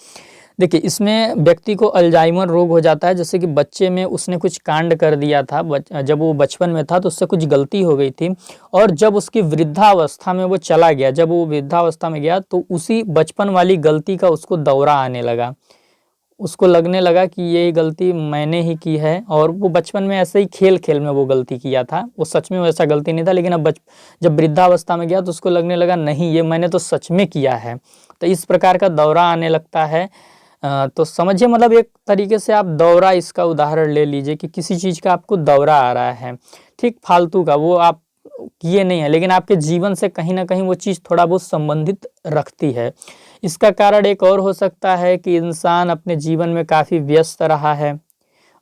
देखिए इसमें व्यक्ति को अल्जाइमर रोग हो जाता है, जैसे कि बच्चे में उसने कुछ कांड कर दिया था, जब वो बचपन में था तो उससे कुछ गलती हो गई थी, और जब उसकी वृद्धावस्था में वो चला गया, जब वो वृद्धावस्था में गया तो उसी बचपन वाली गलती का उसको दौरा आने लगा। उसको लगने लगा कि ये गलती मैंने ही की है, और वो बचपन में ऐसे ही खेल खेल में वो गलती किया था, वो सच में वैसा गलती नहीं था, लेकिन अब जब वृद्धावस्था में गया तो उसको लगने लगा नहीं ये मैंने तो सच में किया है। तो इस प्रकार का दौरा आने लगता है। तो समझिए, मतलब एक तरीके से आप दौरा इसका उदाहरण ले लीजिए कि किसी चीज़ का आपको दौरा आ रहा है, ठीक, फालतू का, वो आप किए नहीं है, लेकिन आपके जीवन से कहीं ना कहीं वो चीज़ थोड़ा बहुत संबंधित रखती है। इसका कारण एक और हो सकता है कि इंसान अपने जीवन में काफ़ी व्यस्त रहा है,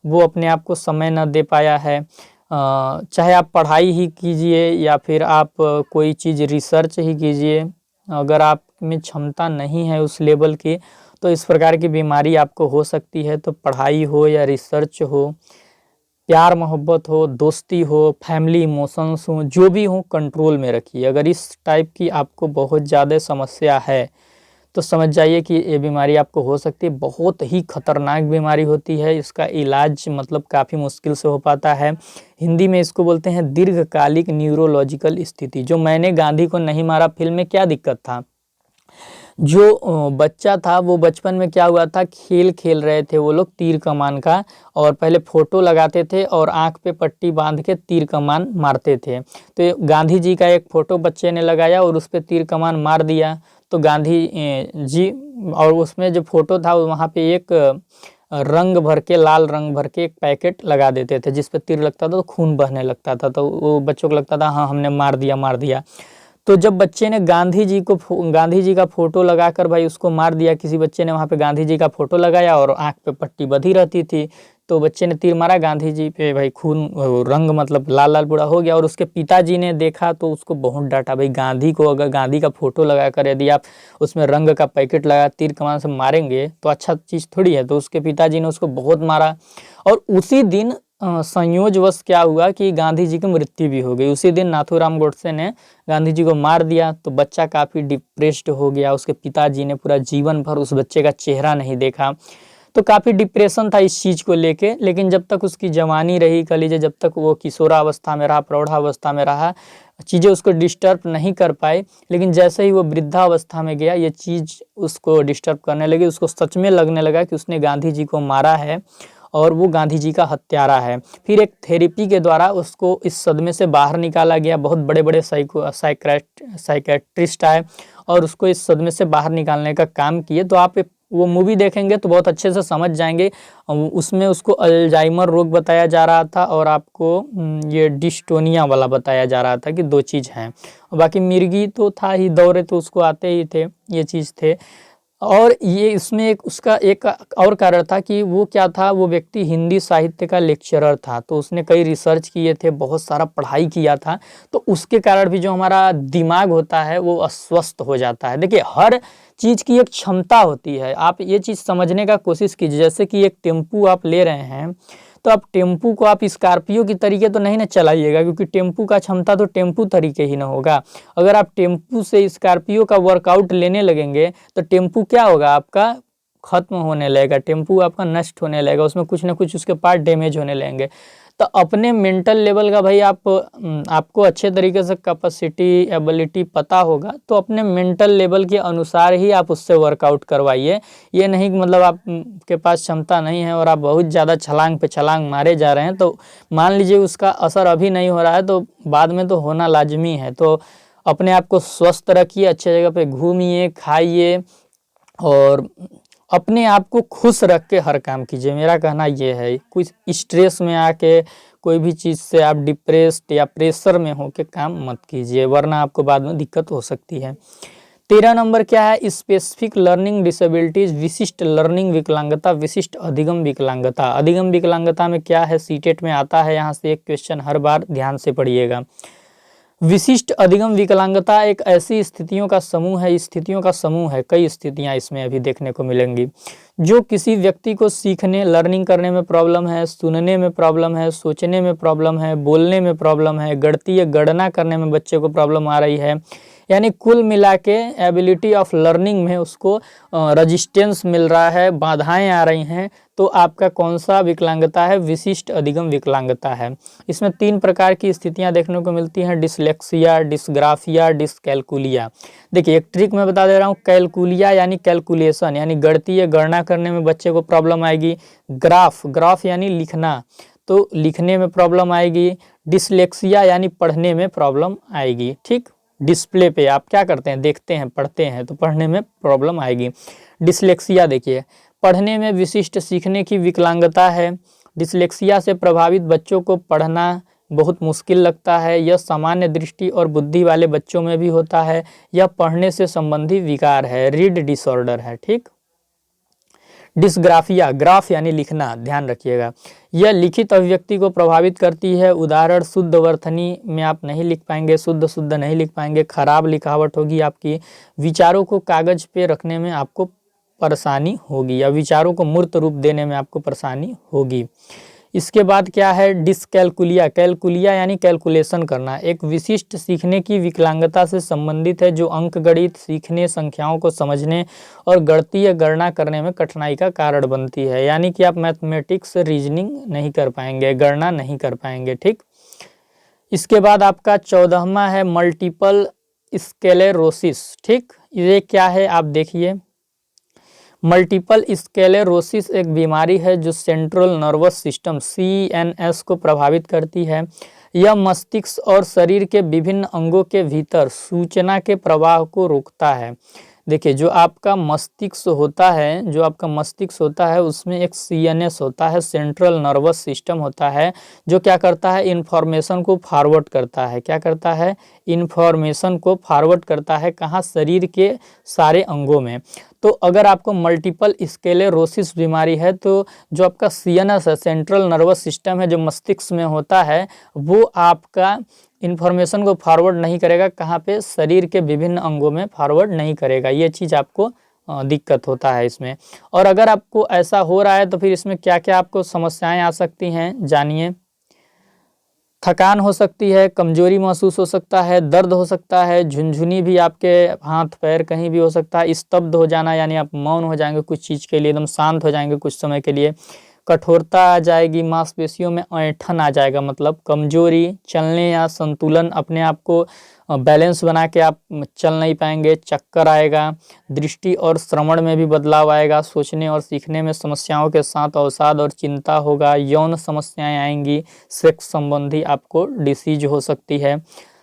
वो अपने आप को समय न दे पाया है, चाहे आप पढ़ाई ही कीजिए या फिर आप कोई चीज़ रिसर्च ही कीजिए, अगर आप में क्षमता नहीं है उस लेवल की तो इस प्रकार की बीमारी आपको हो सकती है। तो पढ़ाई हो या रिसर्च हो, प्यार मोहब्बत हो, दोस्ती हो, फैमिली इमोशंस हो, जो भी हो कंट्रोल में रखिए। अगर इस टाइप की आपको बहुत ज़्यादा समस्या है तो समझ जाइए कि ये बीमारी आपको हो सकती है। बहुत ही खतरनाक बीमारी होती है, इसका इलाज मतलब काफ़ी मुश्किल से हो पाता है। हिंदी में इसको बोलते हैं दीर्घकालिक न्यूरोलॉजिकल स्थिति। जो मैंने गांधी को नहीं मारा फिल्म में क्या दिक्कत था, जो बच्चा था वो बचपन में क्या हुआ था, खेल खेल रहे थे वो लोग तीर कमान का, और पहले फोटो लगाते थे और आंख पे पट्टी बांध के तीर कमान मारते थे। तो गांधी जी का एक फ़ोटो बच्चे ने लगाया और उस पर तीर कमान मार दिया। तो गांधी जी, और उसमें जो फ़ोटो था वहाँ पे एक रंग भर के, लाल रंग भर के एक पैकेट लगा देते थे जिस पे तीर लगता था तो खून बहने लगता था। तो वो बच्चों को लगता था हाँ हमने मार दिया मार दिया। तो जब बच्चे ने गांधी जी का फोटो लगाकर भाई उसको मार दिया, किसी बच्चे ने वहाँ पे गांधी जी का फोटो लगाया और आंख पे पट्टी बंधी रहती थी, तो बच्चे ने तीर मारा गांधी जी पे, भाई खून रंग मतलब लाल लाल पूरा हो गया। और उसके पिताजी ने देखा तो उसको बहुत डांटा, भाई गांधी को अगर गांधी का फोटो लगाकर यदि आप उसमें रंग का पैकेट लगा तीर कमान से मारेंगे तो अच्छा चीज़ थोड़ी है। तो उसके पिताजी ने उसको बहुत मारा और उसी दिन संयोजवश क्या हुआ कि गांधी जी की मृत्यु भी हो गई। उसी दिन नाथूराम गोडसे ने गांधी जी को मार दिया। तो बच्चा काफ़ी डिप्रेस्ड हो गया, उसके पिताजी ने पूरा जीवन भर उस बच्चे का चेहरा नहीं देखा। तो काफ़ी डिप्रेशन था इस चीज़ को लेके। लेकिन जब तक उसकी जवानी रही, कह लीजिए जब तक वो किशोरावस्था में रहा, प्रौढ़ावस्था में रहा, चीज़ें उसको डिस्टर्ब नहीं कर पाई। लेकिन जैसे ही वो वृद्धावस्था में गया ये चीज़ उसको डिस्टर्ब करने लगी। उसको सच में लगने लगा कि उसने गांधी जी को मारा है और वो गांधी जी का हत्यारा है। फिर एक थेरेपी के द्वारा उसको इस सदमे से बाहर निकाला गया। बहुत बड़े बड़े साइकेट्रिस्ट आए और उसको इस सदमे से बाहर निकालने का काम किए। तो आप वो मूवी देखेंगे तो बहुत अच्छे से समझ जाएंगे। उसमें उसको अल्जाइमर रोग बताया जा रहा था और आपको ये डिस्टोनिया वाला बताया जा रहा था कि दो चीज़ हैं। बाकी मिर्गी तो था ही, दौरे तो उसको आते ही थे, ये चीज़ थे। और ये इसमें एक उसका एक और कारण था कि वो क्या था, वो व्यक्ति हिंदी साहित्य का लेक्चरर था। तो उसने कई रिसर्च किए थे, बहुत सारा पढ़ाई किया था। तो उसके कारण भी जो हमारा दिमाग होता है वो अस्वस्थ हो जाता है। देखिए हर चीज़ की एक क्षमता होती है, आप ये चीज़ समझने का कोशिश कीजिए। जैसे कि एक टेम्पू आप ले रहे हैं तो आप टेम्पू को आप स्कॉर्पियो की तरीके तो नहीं ना चलाइएगा, क्योंकि टेम्पू का क्षमता तो टेम्पू तरीके ही ना होगा। अगर आप टेम्पू से स्कॉर्पियो का वर्कआउट लेने लगेंगे तो टेम्पू क्या होगा, आपका खत्म होने लगेगा, टेम्पू आपका नष्ट होने लगेगा, उसमें कुछ ना कुछ उसके पार्ट डैमेज होने लगेंगे। तो अपने मेंटल लेवल का भाई आपको अच्छे तरीके से कैपेसिटी एबिलिटी पता होगा तो अपने मेंटल लेवल के अनुसार ही आप उससे वर्कआउट करवाइए। ये नहीं कि मतलब आपके पास क्षमता नहीं है और आप बहुत ज़्यादा छलांग पे छलांग मारे जा रहे हैं तो मान लीजिए उसका असर अभी नहीं हो रहा है तो बाद में तो होना लाजमी है। तो अपने आप को स्वस्थ रखिए, अच्छे जगह पे घूमिए, खाइए और अपने आप को खुश रख के हर काम कीजिए। मेरा कहना ये है, कुछ स्ट्रेस में आके कोई भी चीज़ से आप डिप्रेस्ड या प्रेशर में हो के काम मत कीजिए, वरना आपको बाद में दिक्कत हो सकती है। 13 नंबर क्या है, स्पेसिफिक लर्निंग डिसेबिलिटीज, विशिष्ट लर्निंग विकलांगता, विशिष्ट अधिगम विकलांगता। अधिगम विकलांगता में क्या है, सीटेट में आता है, यहाँ से एक क्वेश्चन हर बार, ध्यान से पढ़िएगा। विशिष्ट अधिगम विकलांगता एक ऐसी स्थितियों का समूह है, स्थितियों का समूह है, कई स्थितियां इसमें अभी देखने को मिलेंगी, जो किसी व्यक्ति को सीखने लर्निंग करने में प्रॉब्लम है, सुनने में प्रॉब्लम है, सोचने में प्रॉब्लम है, बोलने में प्रॉब्लम है, गणितीय गणना करने में बच्चे को प्रॉब्लम आ रही है। यानी कुल मिला के एबिलिटी ऑफ लर्निंग में उसको रजिस्टेंस मिल रहा है, बाधाएं आ रही हैं। तो आपका कौन सा विकलांगता है, विशिष्ट अधिगम विकलांगता है। इसमें 3 प्रकार की स्थितियां देखने को मिलती हैं, डिसलेक्सिया, डिसग्राफिया, डिसकैलकुलिया। देखिए एक ट्रिक मैं बता दे रहा हूँ, कैलकुलिया यानी कैलकुलेशन यानी गणितीय गणना करने में बच्चे को प्रॉब्लम आएगी। ग्राफ यानी लिखना, तो लिखने में प्रॉब्लम आएगी। डिसलेक्सिया यानी पढ़ने में प्रॉब्लम आएगी। ठीक, डिस्प्ले पे आप क्या करते हैं, देखते हैं, पढ़ते हैं, तो पढ़ने में प्रॉब्लम आएगी। डिसलेक्सिया देखिए पढ़ने में विशिष्ट सीखने की विकलांगता है। डिसलेक्सिया से प्रभावित बच्चों को पढ़ना बहुत मुश्किल लगता है। यह सामान्य दृष्टि और बुद्धि वाले बच्चों में भी होता है। यह पढ़ने से संबंधी विकार है, रीड डिसऑर्डर है। ठीक, डिस्ग्राफिया, ग्राफ यानी लिखना, ध्यान रखिएगा। यह लिखित अभिव्यक्ति को प्रभावित करती है। उदाहरण शुद्ध वर्तनी में आप नहीं लिख पाएंगे, शुद्ध नहीं लिख पाएंगे, खराब लिखावट होगी आपकी, विचारों को कागज पे रखने में आपको परेशानी होगी या विचारों को मूर्त रूप देने में आपको परेशानी होगी। इसके बाद क्या है, डिसकैलकुलिया, कैलकुलिया यानी कैलकुलेशन करना, एक विशिष्ट सीखने की विकलांगता से संबंधित है जो अंकगणित सीखने, संख्याओं को समझने और गणितीय गणना करने में कठिनाई का कारण बनती है। यानी कि आप मैथमेटिक्स रीजनिंग नहीं कर पाएंगे, गणना नहीं कर पाएंगे, ठीक। इसके बाद आपका 14वां है मल्टीपल स्क्लेरोसिस, ठीक। ये क्या है आप देखिए, मल्टीपल स्क्लेरोसिस एक बीमारी है जो सेंट्रल नर्वस सिस्टम CNS को प्रभावित करती है। यह मस्तिष्क और शरीर के विभिन्न अंगों के भीतर सूचना के प्रवाह को रोकता है। देखिए जो आपका मस्तिष्क होता है उसमें एक CNS होता है, सेंट्रल नर्वस सिस्टम होता है, जो क्या करता है, इन्फॉर्मेशन को फॉरवर्ड करता है। क्या करता है, इन्फॉर्मेशन को फॉरवर्ड करता है, कहाँ, शरीर के सारे अंगों में। तो अगर आपको मल्टीपल स्क्लेरोसिस बीमारी है तो जो आपका CNS है, सेंट्रल नर्वस सिस्टम है, जो मस्तिष्क में होता है, वो आपका इन्फॉर्मेशन को फॉरवर्ड नहीं करेगा, कहाँ पे, शरीर के विभिन्न अंगों में फॉरवर्ड नहीं करेगा। ये चीज़ आपको दिक्कत होता है इसमें। और अगर आपको ऐसा हो रहा है तो फिर इसमें क्या क्या आपको समस्याएं आ सकती हैं, जानिए। थकान हो सकती है, कमजोरी महसूस हो सकता है, दर्द हो सकता है, झुनझुनी भी आपके हाथ पैर कहीं भी हो सकता है, स्तब्ध हो जाना यानी आप मौन हो जाएंगे कुछ चीज़ के लिए, एकदम शांत हो जाएंगे कुछ समय के लिए, कठोरता आ जाएगी, मांसपेशियों में ऐंठन आ जाएगा, मतलब कमजोरी, चलने या संतुलन, अपने आप को बैलेंस बना के आप चल नहीं पाएंगे, चक्कर आएगा, दृष्टि और श्रवण में भी बदलाव आएगा, सोचने और सीखने में समस्याओं के साथ अवसाद और चिंता होगा, यौन समस्याएं आएंगी, सेक्स संबंधी आपको डिसीज हो सकती है,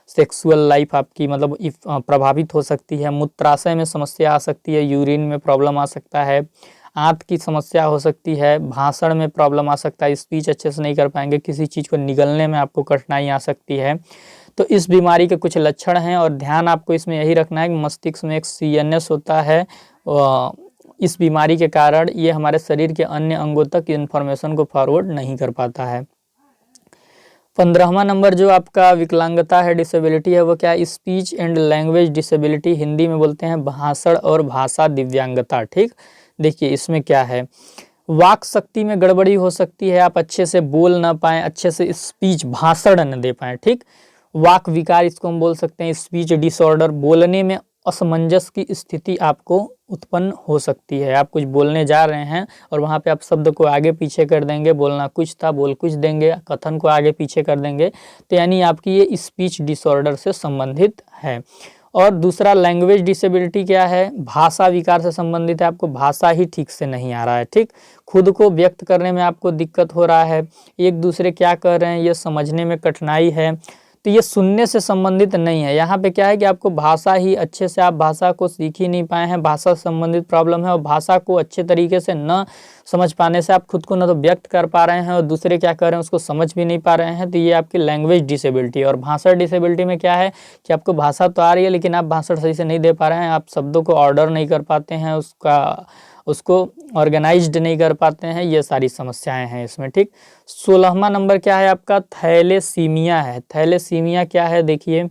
सेक्सुअल लाइफ आपकी मतलब प्रभावित हो सकती है, मूत्राशय में समस्या आ सकती है, यूरिन में प्रॉब्लम आ सकता है, आंत की समस्या हो सकती है, भाषण में प्रॉब्लम आ सकता है, स्पीच अच्छे से नहीं कर पाएंगे, किसी चीज़ को निगलने में आपको कठिनाई आ सकती है। तो इस बीमारी के कुछ लक्षण हैं और ध्यान आपको इसमें यही रखना है कि मस्तिष्क में एक CNS होता है, इस बीमारी के कारण ये हमारे शरीर के अन्य अंगों तक इन्फॉर्मेशन को फॉरवर्ड नहीं कर पाता है। 15वां नंबर जो आपका विकलांगता है, डिसेबिलिटी है, वो क्या है, speech and language disability, Hindi में बोलते हैं भाषण और भाषा दिव्यांगता, ठीक। देखिए इसमें क्या है, वाक शक्ति में गड़बड़ी हो सकती है, आप अच्छे से बोल ना पाएँ, अच्छे से स्पीच भाषण न दे पाएँ, ठीक। वाक विकार इसको हम बोल सकते हैं, स्पीच डिसऑर्डर, बोलने में असमंजस की स्थिति आपको उत्पन्न हो सकती है। आप कुछ बोलने जा रहे हैं और वहाँ पे आप शब्द को आगे पीछे कर देंगे, बोलना कुछ था बोल कुछ देंगे, कथन को आगे पीछे कर देंगे, तो यानी आपकी ये स्पीच डिसऑर्डर से संबंधित है। और दूसरा लैंग्वेज डिसेबिलिटी क्या है, भाषा विकार से संबंधित है, आपको भाषा ही ठीक से नहीं आ रहा है, ठीक। खुद को व्यक्त करने में आपको दिक्कत हो रहा है, एक दूसरे क्या कह रहे हैं ये समझने में कठिनाई है, तो ये सुनने से संबंधित नहीं है। यहाँ पे क्या है कि आपको भाषा ही अच्छे से, आप भाषा को सीख ही नहीं पाए हैं, भाषा से संबंधित प्रॉब्लम है, और भाषा को अच्छे तरीके से न समझ पाने से आप खुद को न तो व्यक्त कर पा रहे हैं और दूसरे क्या कर रहे हैं उसको समझ भी नहीं पा रहे हैं, तो ये आपकी लैंग्वेज डिसेबिलिटी। और भाषण डिसेबिलिटी में क्या है कि आपको भाषा तो आ रही है लेकिन आप भाषण सही से नहीं दे पा रहे हैं, आप शब्दों को ऑर्डर नहीं कर पाते हैं, उसको ऑर्गेनाइज्ड नहीं कर पाते हैं, ये सारी समस्याएं हैं इसमें, ठीक। 16वां नंबर क्या है आपका, थैलेसीमिया है। थैलेसीमिया क्या है, देखिए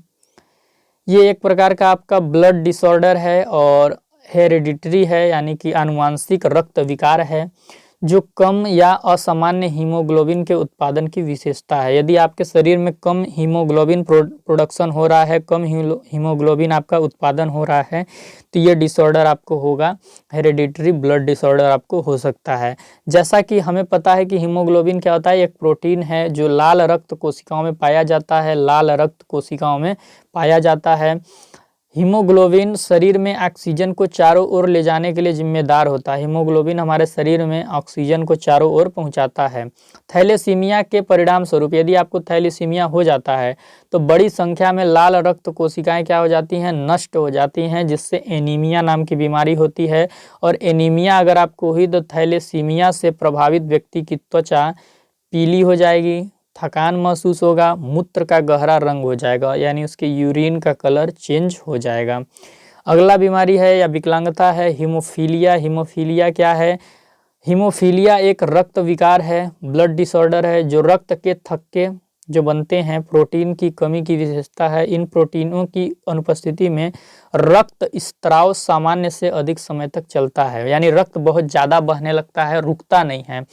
ये एक प्रकार का आपका ब्लड डिसऑर्डर है और हेरिडिटरी है, यानी कि आनुवांशिक रक्त विकार है, जो कम या असामान्य हीमोग्लोबिन के उत्पादन की विशेषता है। यदि आपके शरीर में कम हीमोग्लोबिन प्रोडक्शन हो रहा है, कम हीमोग्लोबिन आपका उत्पादन हो रहा है, तो ये डिसऑर्डर आपको होगा, हेरिडिटरी ब्लड डिसऑर्डर आपको हो सकता है। जैसा कि हमें पता है कि हीमोग्लोबिन क्या होता है, एक प्रोटीन है जो लाल रक्त कोशिकाओं में पाया जाता है, लाल रक्त कोशिकाओं में पाया जाता है। हीमोग्लोबिन शरीर में ऑक्सीजन को चारों ओर ले जाने के लिए जिम्मेदार होता है। हीमोग्लोबिन हमारे शरीर में ऑक्सीजन को चारों ओर पहुंचाता है। थैलेसीमिया के परिणाम स्वरूप यदि आपको थैलेसीमिया हो जाता है तो बड़ी संख्या में लाल रक्त कोशिकाएं क्या हो जाती हैं, नष्ट हो जाती हैं, जिससे एनीमिया नाम की बीमारी होती है। और एनीमिया अगर आपको हुई तो थैलेसीमिया से प्रभावित व्यक्ति की त्वचा पीली हो जाएगी, थकान महसूस होगा, मूत्र का गहरा रंग हो जाएगा, यानी उसके यूरिन का कलर चेंज हो जाएगा। अगला बीमारी है या विकलांगता है हीमोफीलिया। हीमोफीलिया क्या है, हीमोफीलिया एक रक्त विकार है, ब्लड डिसऑर्डर है, जो रक्त के थक्के जो बनते हैं प्रोटीन की कमी की विशेषता है। इन प्रोटीनों की अनुपस्थिति में रक्त स्त्राव सामान्य से अधिक समय तक चलता है, यानी रक्त बहुत ज़्यादा बहने लगता है, रुकता नहीं है।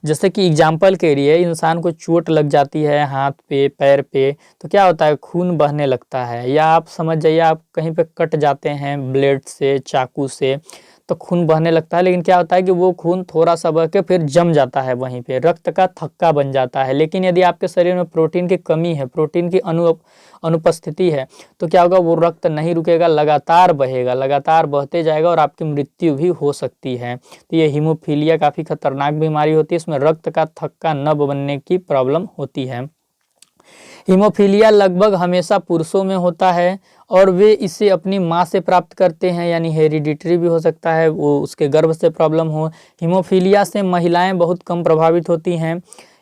जैसे कि एग्जाम्पल के लिए इंसान को चोट लग जाती है हाथ पे पैर पे, तो क्या होता है, खून बहने लगता है। या आप समझ जाइए, आप कहीं पे कट जाते हैं ब्लेड से, चाकू से, तो खून बहने लगता है, लेकिन क्या होता है कि वो खून थोड़ा सा बह के फिर जम जाता है, वहीं पे रक्त का थक्का बन जाता है। लेकिन यदि आपके शरीर में प्रोटीन की कमी है, प्रोटीन की अनुपस्थिति है, तो क्या होगा, वो रक्त नहीं रुकेगा, लगातार बहेगा, लगातार बहते जाएगा और आपकी मृत्यु भी हो सकती है। तो ये हीमोफीलिया काफ़ी खतरनाक बीमारी होती है, इसमें रक्त का थक्का न बनने की प्रॉब्लम होती है। हीमोफीलिया लगभग हमेशा पुरुषों में होता है और वे इसे अपनी माँ से प्राप्त करते हैं, यानी हेरिडिटरी भी हो सकता है, वो उसके गर्भ से प्रॉब्लम हो। हीमोफीलिया से महिलाएं बहुत कम प्रभावित होती हैं।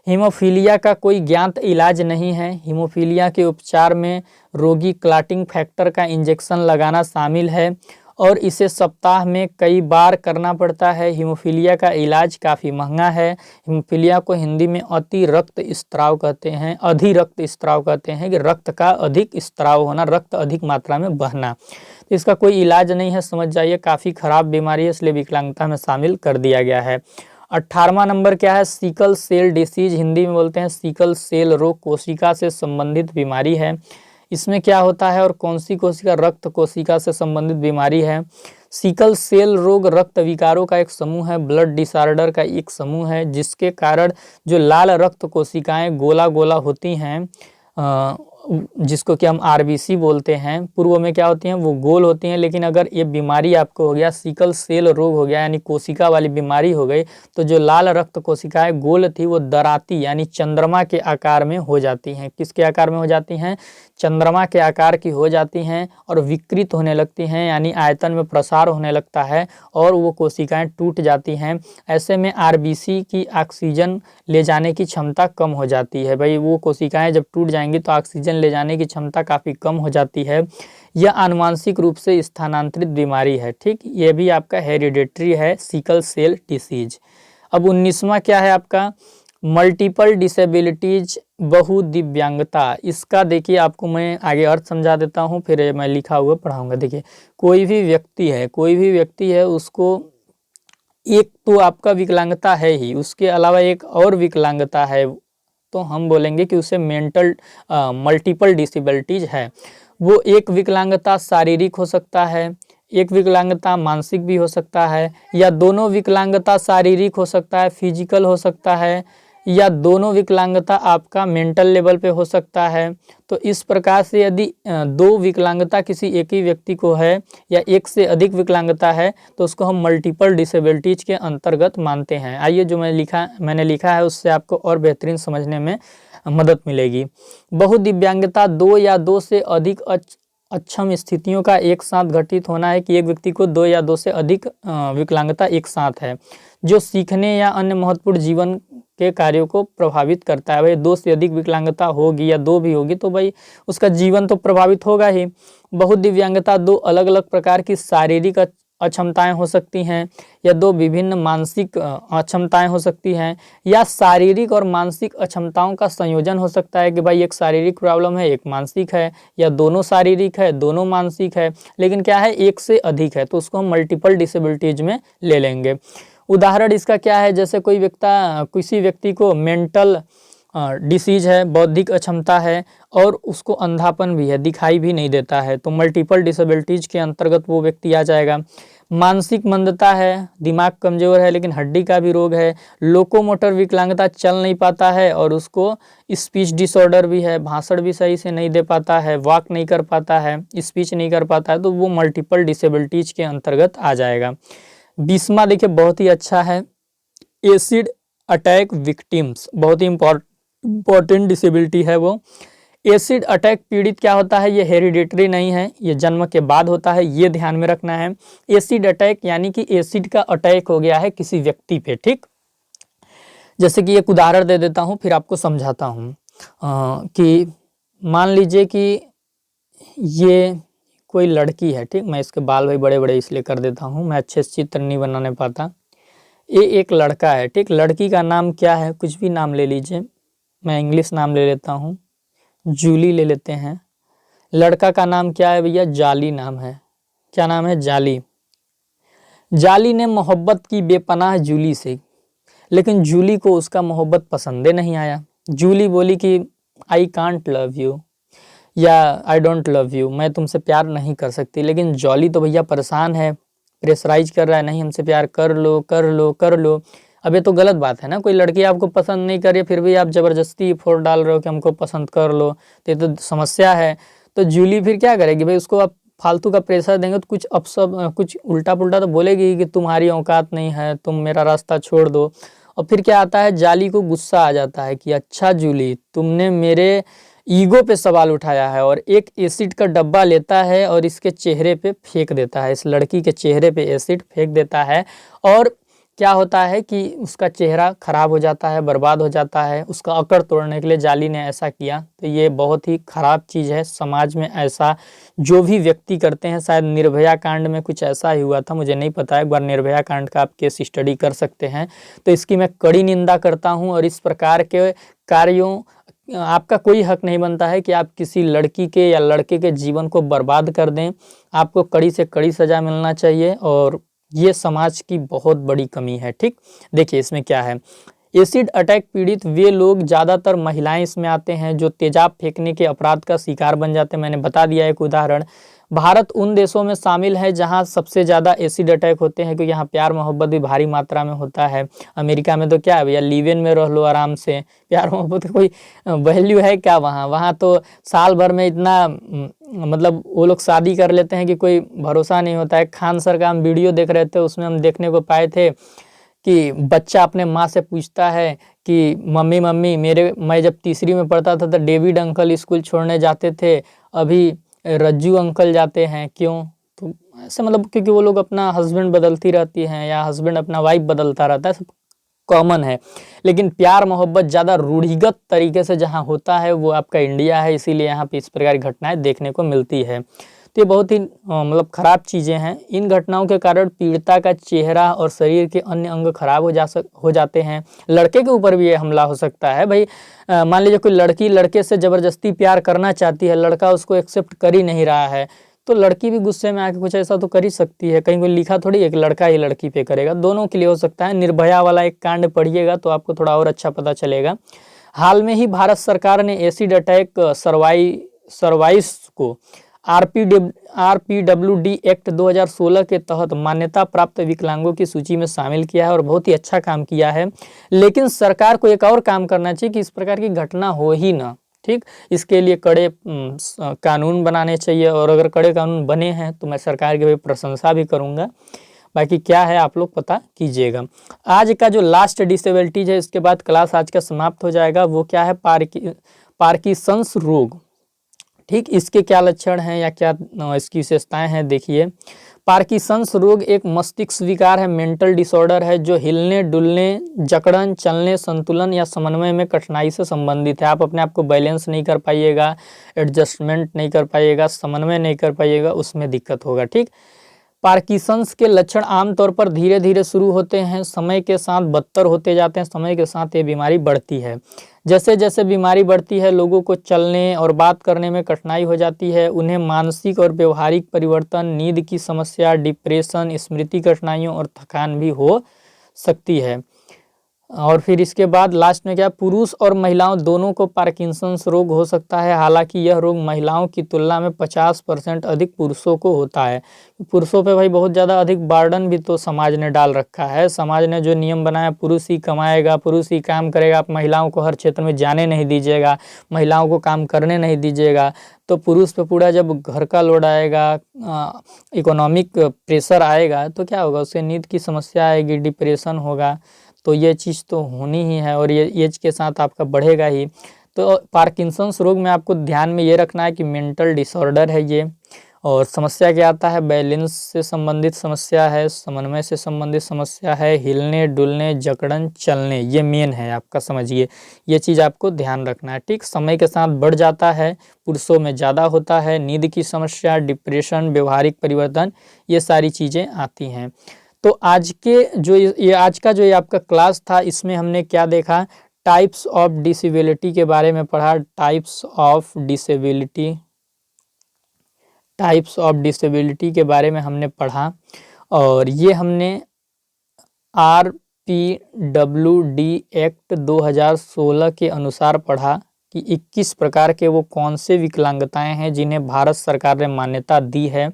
हीमोफीलिया का कोई ज्ञात इलाज नहीं है। हीमोफीलिया के उपचार में रोगी क्लॉटिंग फैक्टर का इंजेक्शन लगाना शामिल है और इसे सप्ताह में कई बार करना पड़ता है। हीमोफीलिया का इलाज काफ़ी महंगा है। हीमोफीलिया को हिंदी में अति रक्त स्त्राव कहते हैं, अधि रक्त स्त्राव कहते हैं, कि रक्त का अधिक स्त्राव होना, रक्त अधिक मात्रा में बहना। तो इसका कोई इलाज नहीं है, समझ जाइए, काफ़ी खराब बीमारी है, इसलिए विकलांगता में शामिल कर दिया गया है। 18वां नंबर क्या है, सिकल सेल डिसीज, हिंदी में बोलते हैं सिकल सेल रोग, कोशिका से संबंधित बीमारी है। इसमें क्या होता है और कौन सी कोशिका, रक्त कोशिका से संबंधित बीमारी है। सिकल सेल रोग रक्त विकारों का एक समूह है, ब्लड डिसऑर्डर का एक समूह है, जिसके कारण जो लाल रक्त कोशिकाएं गोला गोला होती हैं, जिसको कि हम आरबीसी बोलते हैं, पूर्व में क्या होती हैं, वो गोल होती हैं। लेकिन अगर ये बीमारी आपको हो गया, सिकल सेल रोग हो गया, यानी कोशिका वाली बीमारी हो गई, तो जो लाल रक्त कोशिकाएं गोल थी वो दराती यानी चंद्रमा के आकार में हो जाती हैं। किसके आकार में हो जाती हैं, चंद्रमा के आकार की हो जाती हैं और विकृत होने लगती हैं, यानी आयतन में प्रसार होने लगता है और वो कोशिकाएं टूट जाती हैं। ऐसे में आरबीसी की ऑक्सीजन ले जाने की क्षमता कम हो जाती है। भाई वो कोशिकाएं जब टूट जाएंगी तो ऑक्सीजन ले जाने की क्षमता काफ़ी कम हो जाती है। यह आनुवांशिक रूप से स्थानांतरित बीमारी है। ठीक, ये भी आपका हेरिडेटरी है, सिकल सेल डिसीज। अब 19वां क्या है आपका, मल्टीपल डिसेबिलिटीज, बहुदिव्यांगता। इसका देखिए आपको मैं आगे अर्थ समझा देता हूँ, फिर मैं लिखा हुआ पढ़ाऊंगा। देखिए, कोई भी व्यक्ति है उसको एक तो आपका विकलांगता है ही, उसके अलावा एक और विकलांगता है, तो हम बोलेंगे कि उसे मल्टीपल डिसेबिलिटीज है। वो एक विकलांगता शारीरिक हो सकता है, एक विकलांगता मानसिक भी हो सकता है, या दोनों विकलांगता शारीरिक हो सकता है, फिजिकल हो सकता है, या दोनों विकलांगता आपका मेंटल लेवल पे हो सकता है। तो इस प्रकार से यदि दो विकलांगता किसी एक ही व्यक्ति को है या एक से अधिक विकलांगता है तो उसको हम मल्टीपल डिसेबिलिटीज के अंतर्गत मानते हैं। आइए, जो मैंने लिखा है उससे आपको और बेहतरीन समझने में मदद मिलेगी। बहुदिव्यांगता दो या दो से अधिक अक्षम स्थितियों का एक साथ घटित होना है, कि एक व्यक्ति को दो या दो से अधिक विकलांगता एक साथ है, जो सीखने या अन्य महत्वपूर्ण जीवन के कार्यों को प्रभावित करता है। भाई दो से अधिक विकलांगता होगी या दो भी होगी तो भाई उसका जीवन तो प्रभावित होगा ही। बहुदिव्यांगता दो अलग अलग प्रकार की शारीरिक अक्षमताएं हो सकती हैं, या दो विभिन्न मानसिक अक्षमताएं हो सकती हैं, या शारीरिक और मानसिक अक्षमताओं का संयोजन हो सकता है, कि भाई एक शारीरिक प्रॉब्लम है, एक मानसिक है, या दोनों शारीरिक है, दोनों मानसिक है, लेकिन क्या है, एक से अधिक है, तो उसको हम मल्टीपल डिसेबिलिटीज में ले लेंगे। उदाहरण इसका क्या है, जैसे किसी व्यक्ति को मेंटल डिसीज है, बौद्धिक अक्षमता है और उसको अंधापन भी है, दिखाई भी नहीं देता है, तो मल्टीपल डिसेबिलिटीज के अंतर्गत वो व्यक्ति आ जाएगा। मानसिक मंदता है, दिमाग कमजोर है लेकिन हड्डी का भी रोग है, लोकोमोटर विकलांगता, चल नहीं पाता है और उसको स्पीच डिसऑर्डर भी है, भाषण भी सही से नहीं दे पाता है, वॉक नहीं कर पाता है, स्पीच नहीं कर पाता है, तो वो मल्टीपल डिसेबिलिटीज के अंतर्गत आ जाएगा। 20वां देखिए बहुत ही अच्छा है, एसिड अटैक विक्टिम्स, बहुत ही इम्पॉर्टेंट डिसेबिलिटी है वो। एसिड अटैक पीड़ित क्या होता है, ये हेरिडेटरी नहीं है, ये जन्म के बाद होता है, ये ध्यान में रखना है। एसिड अटैक यानी कि एसिड का अटैक हो गया है किसी व्यक्ति पे। ठीक, जैसे कि एक उदाहरण दे देता हूँ फिर आपको समझाता हूँ कि मान लीजिए कि ये कोई लड़की है। ठीक, मैं इसके बाल भाई बड़े बड़े इसलिए कर देता हूँ, मैं अच्छे से चित्र नहीं बनाने पाता। ये एक लड़का है, ठीक। लड़की का नाम क्या है, कुछ भी नाम ले लीजिए, मैं इंग्लिश नाम ले लेता हूँ, जूली ले लेते हैं। लड़का का नाम क्या है भैया, जाली नाम है। क्या नाम है, जाली। जाली ने मोहब्बत की बेपनाह जूली से, लेकिन जूली को उसका मोहब्बत पसंदे नहीं आया। जूली बोली कि आई कांट लव यू, या आई डोंट लव यू, मैं तुमसे प्यार नहीं कर सकती। लेकिन जॉली तो भैया परेशान है, प्रेशराइज कर रहा है, नहीं हमसे प्यार कर लो कर लो कर लो। अब ये तो गलत बात है ना, कोई लड़की आपको पसंद नहीं कर रही फिर भी आप ज़बरदस्ती फोड़ डाल रहे हो कि हमको पसंद कर लो, तो ये तो समस्या है। तो जूली फिर क्या करेगी भाई, उसको आप फालतू का प्रेशर देंगे तो कुछ अपशब्द, कुछ उल्टा पुल्टा तो बोलेगी कि तुम्हारी औकात नहीं है, तुम मेरा रास्ता छोड़ दो। और फिर क्या आता है, जाली को गुस्सा आ जाता है कि अच्छा जूली, तुमने मेरे ईगो पे सवाल उठाया है, और एक एसिड का डब्बा लेता है और इसके चेहरे पे फेंक देता है, इस लड़की के चेहरे पे एसिड फेंक देता है। और क्या होता है कि उसका चेहरा खराब हो जाता है, बर्बाद हो जाता है। उसका अकड़ तोड़ने के लिए जाली ने ऐसा किया। तो ये बहुत ही खराब चीज़ है, समाज में ऐसा जो भी व्यक्ति करते हैं, शायद निर्भया कांड में कुछ ऐसा ही हुआ था, मुझे नहीं पता, एक बार निर्भया कांड का आप केस स्टडी कर सकते हैं। तो इसकी मैं कड़ी निंदा करता हूँ, और इस प्रकार के कार्यों, आपका कोई हक नहीं बनता है कि आप किसी लड़की के या लड़के के जीवन को बर्बाद कर दें। आपको कड़ी से कड़ी सज़ा मिलना चाहिए, और ये समाज की बहुत बड़ी कमी है, ठीक। देखिए इसमें क्या है, एसिड अटैक पीड़ित वे लोग, ज़्यादातर महिलाएं इसमें आते हैं जो तेजाब फेंकने के अपराध का शिकार बन जाते हैं। मैंने बता दिया एक उदाहरण। भारत उन देशों में शामिल है जहां सबसे ज़्यादा एसिड अटैक होते हैं, क्योंकि यहाँ प्यार मोहब्बत भी भारी मात्रा में होता है। अमेरिका में तो क्या है भैया, लिव इन में रह लो आराम से, प्यार मोहब्बत की कोई वैल्यू है क्या वहाँ। वहाँ तो साल भर में इतना मतलब वो लोग शादी कर लेते हैं कि कोई भरोसा नहीं होता है। खान सर का हम वीडियो देख रहे थे, उसमें हम देखने को पाए थे कि बच्चा अपने माँ से पूछता है कि मम्मी मम्मी मैं जब तीसरी में पढ़ता था तो डेविड अंकल स्कूल छोड़ने जाते थे, अभी रज्जू अंकल जाते हैं, क्यों। तो ऐसे मतलब क्योंकि वो लोग अपना हस्बैंड बदलती रहती हैं, या हस्बैंड अपना वाइफ बदलता रहता है, सब कॉमन है। लेकिन प्यार मोहब्बत ज़्यादा रूढ़िगत तरीके से जहाँ होता है वो आपका इंडिया है, इसीलिए यहाँ पे इस प्रकार की घटनाएं देखने को मिलती है। तो ये बहुत ही मतलब ख़राब चीज़ें हैं। इन घटनाओं के कारण पीड़िता का चेहरा और शरीर के अन्य अंग खराब हो जाते हैं। लड़के के ऊपर भी ये हमला हो सकता है भाई। मान लीजिए कोई लड़की लड़के से ज़बरदस्ती प्यार करना चाहती है, लड़का उसको एक्सेप्ट कर ही नहीं रहा है, तो लड़की भी गुस्से में आके कुछ ऐसा तो कर ही सकती है। कहीं कोई लिखा थोड़ी है कि लड़का ही लड़की पे करेगा, दोनों के लिए हो सकता है। निर्भया वाला एक कांड पढ़िएगा तो आपको थोड़ा और अच्छा पता चलेगा। हाल में ही भारत सरकार ने एसिड अटैक सर्वाइस को RPWD एक्ट 2016 के तहत मान्यता प्राप्त विकलांगों की सूची में शामिल किया है, और बहुत ही अच्छा काम किया है। लेकिन सरकार को एक और काम करना चाहिए कि इस प्रकार की घटना हो ही ना, ठीक। इसके लिए कड़े कानून बनाने चाहिए, और अगर कड़े कानून बने हैं तो मैं सरकार की भी प्रशंसा भी करूंगा। बाकी क्या है आप लोग पता कीजिएगा। आज का जो लास्ट डिसेबिलिटीज है, इसके बाद क्लास आज का समाप्त हो जाएगा। वो क्या है, पार्किंसंस रोग, ठीक। इसके क्या लक्षण हैं या क्या इसकी विशेषताएं हैं, देखिए। पार्किंसंस रोग एक मस्तिष्क विकार है, मेंटल डिसऑर्डर है, जो हिलने डुलने, जकड़न, चलने, संतुलन या समन्वय में कठिनाई से संबंधित है। आप अपने आप को बैलेंस नहीं कर पाइएगा, एडजस्टमेंट नहीं कर पाइएगा, समन्वय नहीं कर पाइएगा, उसमें दिक्कत होगा, ठीक। पार्किंसंस के लक्षण आमतौर पर धीरे धीरे शुरू होते हैं, समय के साथ बदतर होते जाते हैं, समय के साथ ये बीमारी बढ़ती है। जैसे जैसे बीमारी बढ़ती है, लोगों को चलने और बात करने में कठिनाई हो जाती है। उन्हें मानसिक और व्यवहारिक परिवर्तन, नींद की समस्या, डिप्रेशन, स्मृति कठिनाइयों और थकान भी हो सकती है। और फिर इसके बाद लास्ट में क्या, पुरुष और महिलाओं दोनों को पार्किंसंस रोग हो सकता है। हालांकि यह रोग महिलाओं की तुलना में 50% अधिक पुरुषों को होता है। पुरुषों पे भाई बहुत ज़्यादा अधिक बर्डन भी तो समाज ने डाल रखा है। समाज ने जो नियम बनाया, पुरुष ही कमाएगा, पुरुष ही काम करेगा, आप महिलाओं को हर क्षेत्र में जाने नहीं दीजिएगा, महिलाओं को काम करने नहीं दीजिएगा, तो पुरुष पे पूरा जब घर का लोड आएगा, इकोनॉमिक प्रेशर आएगा, तो क्या होगा, उससे नींद की समस्या आएगी, डिप्रेशन होगा। तो ये चीज़ तो होनी ही है, और ये एज के साथ आपका बढ़ेगा ही। तो पार्किंसंस रोग में आपको ध्यान में ये रखना है कि मेंटल डिसऑर्डर है ये। और समस्या क्या आता है, बैलेंस से संबंधित समस्या है, समन्वय से संबंधित समस्या है, हिलने डुलने, जकड़न, चलने, ये मेन है आपका, समझिए। ये चीज़ आपको ध्यान रखना है, ठीक। समय के साथ बढ़ जाता है, पुरुषों में ज़्यादा होता है। नींद की समस्या, डिप्रेशन, व्यवहारिक परिवर्तन, ये सारी चीज़ें आती हैं। तो आज के जो ये आज का जो ये आपका क्लास था, इसमें हमने क्या देखा, टाइप्स ऑफ डिसेबिलिटी के बारे में पढ़ा। टाइप्स ऑफ डिसेबिलिटी के बारे में हमने पढ़ा, और ये हमने RPWD एक्ट 2016 के अनुसार पढ़ा कि 21 प्रकार के वो कौन से विकलांगताएं हैं जिन्हें भारत सरकार ने मान्यता दी है।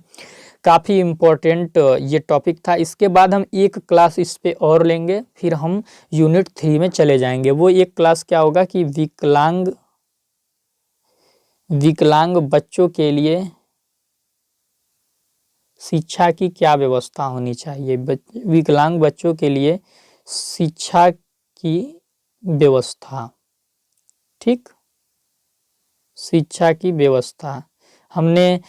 काफ़ी इम्पोर्टेंट ये टॉपिक था। इसके बाद हम एक क्लास इस पे और लेंगे, फिर हम यूनिट 3 में चले जाएंगे। वो एक क्लास क्या होगा कि विकलांग बच्चों के लिए शिक्षा की क्या व्यवस्था होनी चाहिए। विकलांग बच्चों के लिए शिक्षा की व्यवस्था, ठीक, शिक्षा की व्यवस्था। हमने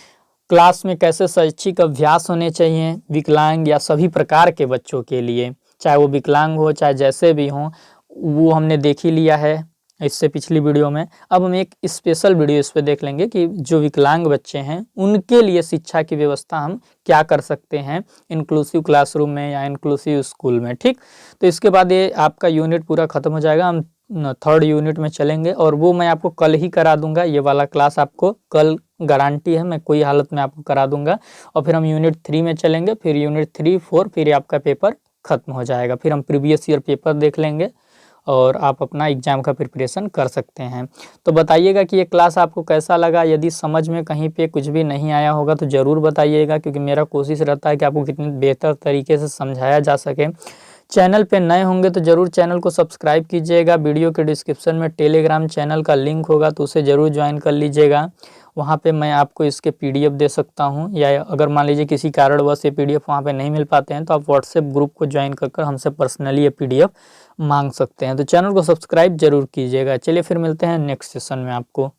क्लास में कैसे शैक्षिक अभ्यास होने चाहिए विकलांग या सभी प्रकार के बच्चों के लिए, चाहे वो विकलांग हो चाहे जैसे भी हों, वो हमने देख ही लिया है इससे पिछली वीडियो में। अब हम एक स्पेशल वीडियो इस पे देख लेंगे कि जो विकलांग बच्चे हैं उनके लिए शिक्षा की व्यवस्था हम क्या कर सकते हैं इंक्लूसिव क्लासरूम में या इंक्लूसिव स्कूल में, ठीक। तो इसके बाद ये आपका यूनिट पूरा खत्म हो जाएगा। हम 3rd यूनिट में चलेंगे, और वो मैं आपको कल ही करा दूंगा। ये वाला क्लास आपको कल गारंटी है, मैं कोई हालत में आपको करा दूंगा। और फिर हम यूनिट 3 में चलेंगे, फिर यूनिट 3, 4, फिर आपका पेपर खत्म हो जाएगा। फिर हम प्रीवियस ईयर पेपर देख लेंगे और आप अपना एग्जाम का प्रिपरेशन कर सकते हैं। तो बताइएगा कि ये क्लास आपको कैसा लगा। यदि समझ में कहीं पे कुछ भी नहीं आया होगा तो ज़रूर बताइएगा, क्योंकि मेरा कोशिश रहता है कि आपको कितनी बेहतर तरीके से समझाया जा सके। चैनल पे नए होंगे तो ज़रूर चैनल को सब्सक्राइब कीजिएगा। वीडियो के डिस्क्रिप्शन में टेलीग्राम चैनल का लिंक होगा, तो उसे ज़रूर ज्वाइन कर लीजिएगा। वहाँ पे मैं आपको इसके PDF दे सकता हूँ, या अगर मान लीजिए किसी कारणवश ये PDF वहाँ पे नहीं मिल पाते हैं तो आप व्हाट्सएप ग्रुप को ज्वाइन कर हमसे पर्सनली ये PDF मांग सकते हैं। तो चैनल को सब्सक्राइब जरूर कीजिएगा। चलिए फिर मिलते हैं नेक्स्ट सेशन में आपको।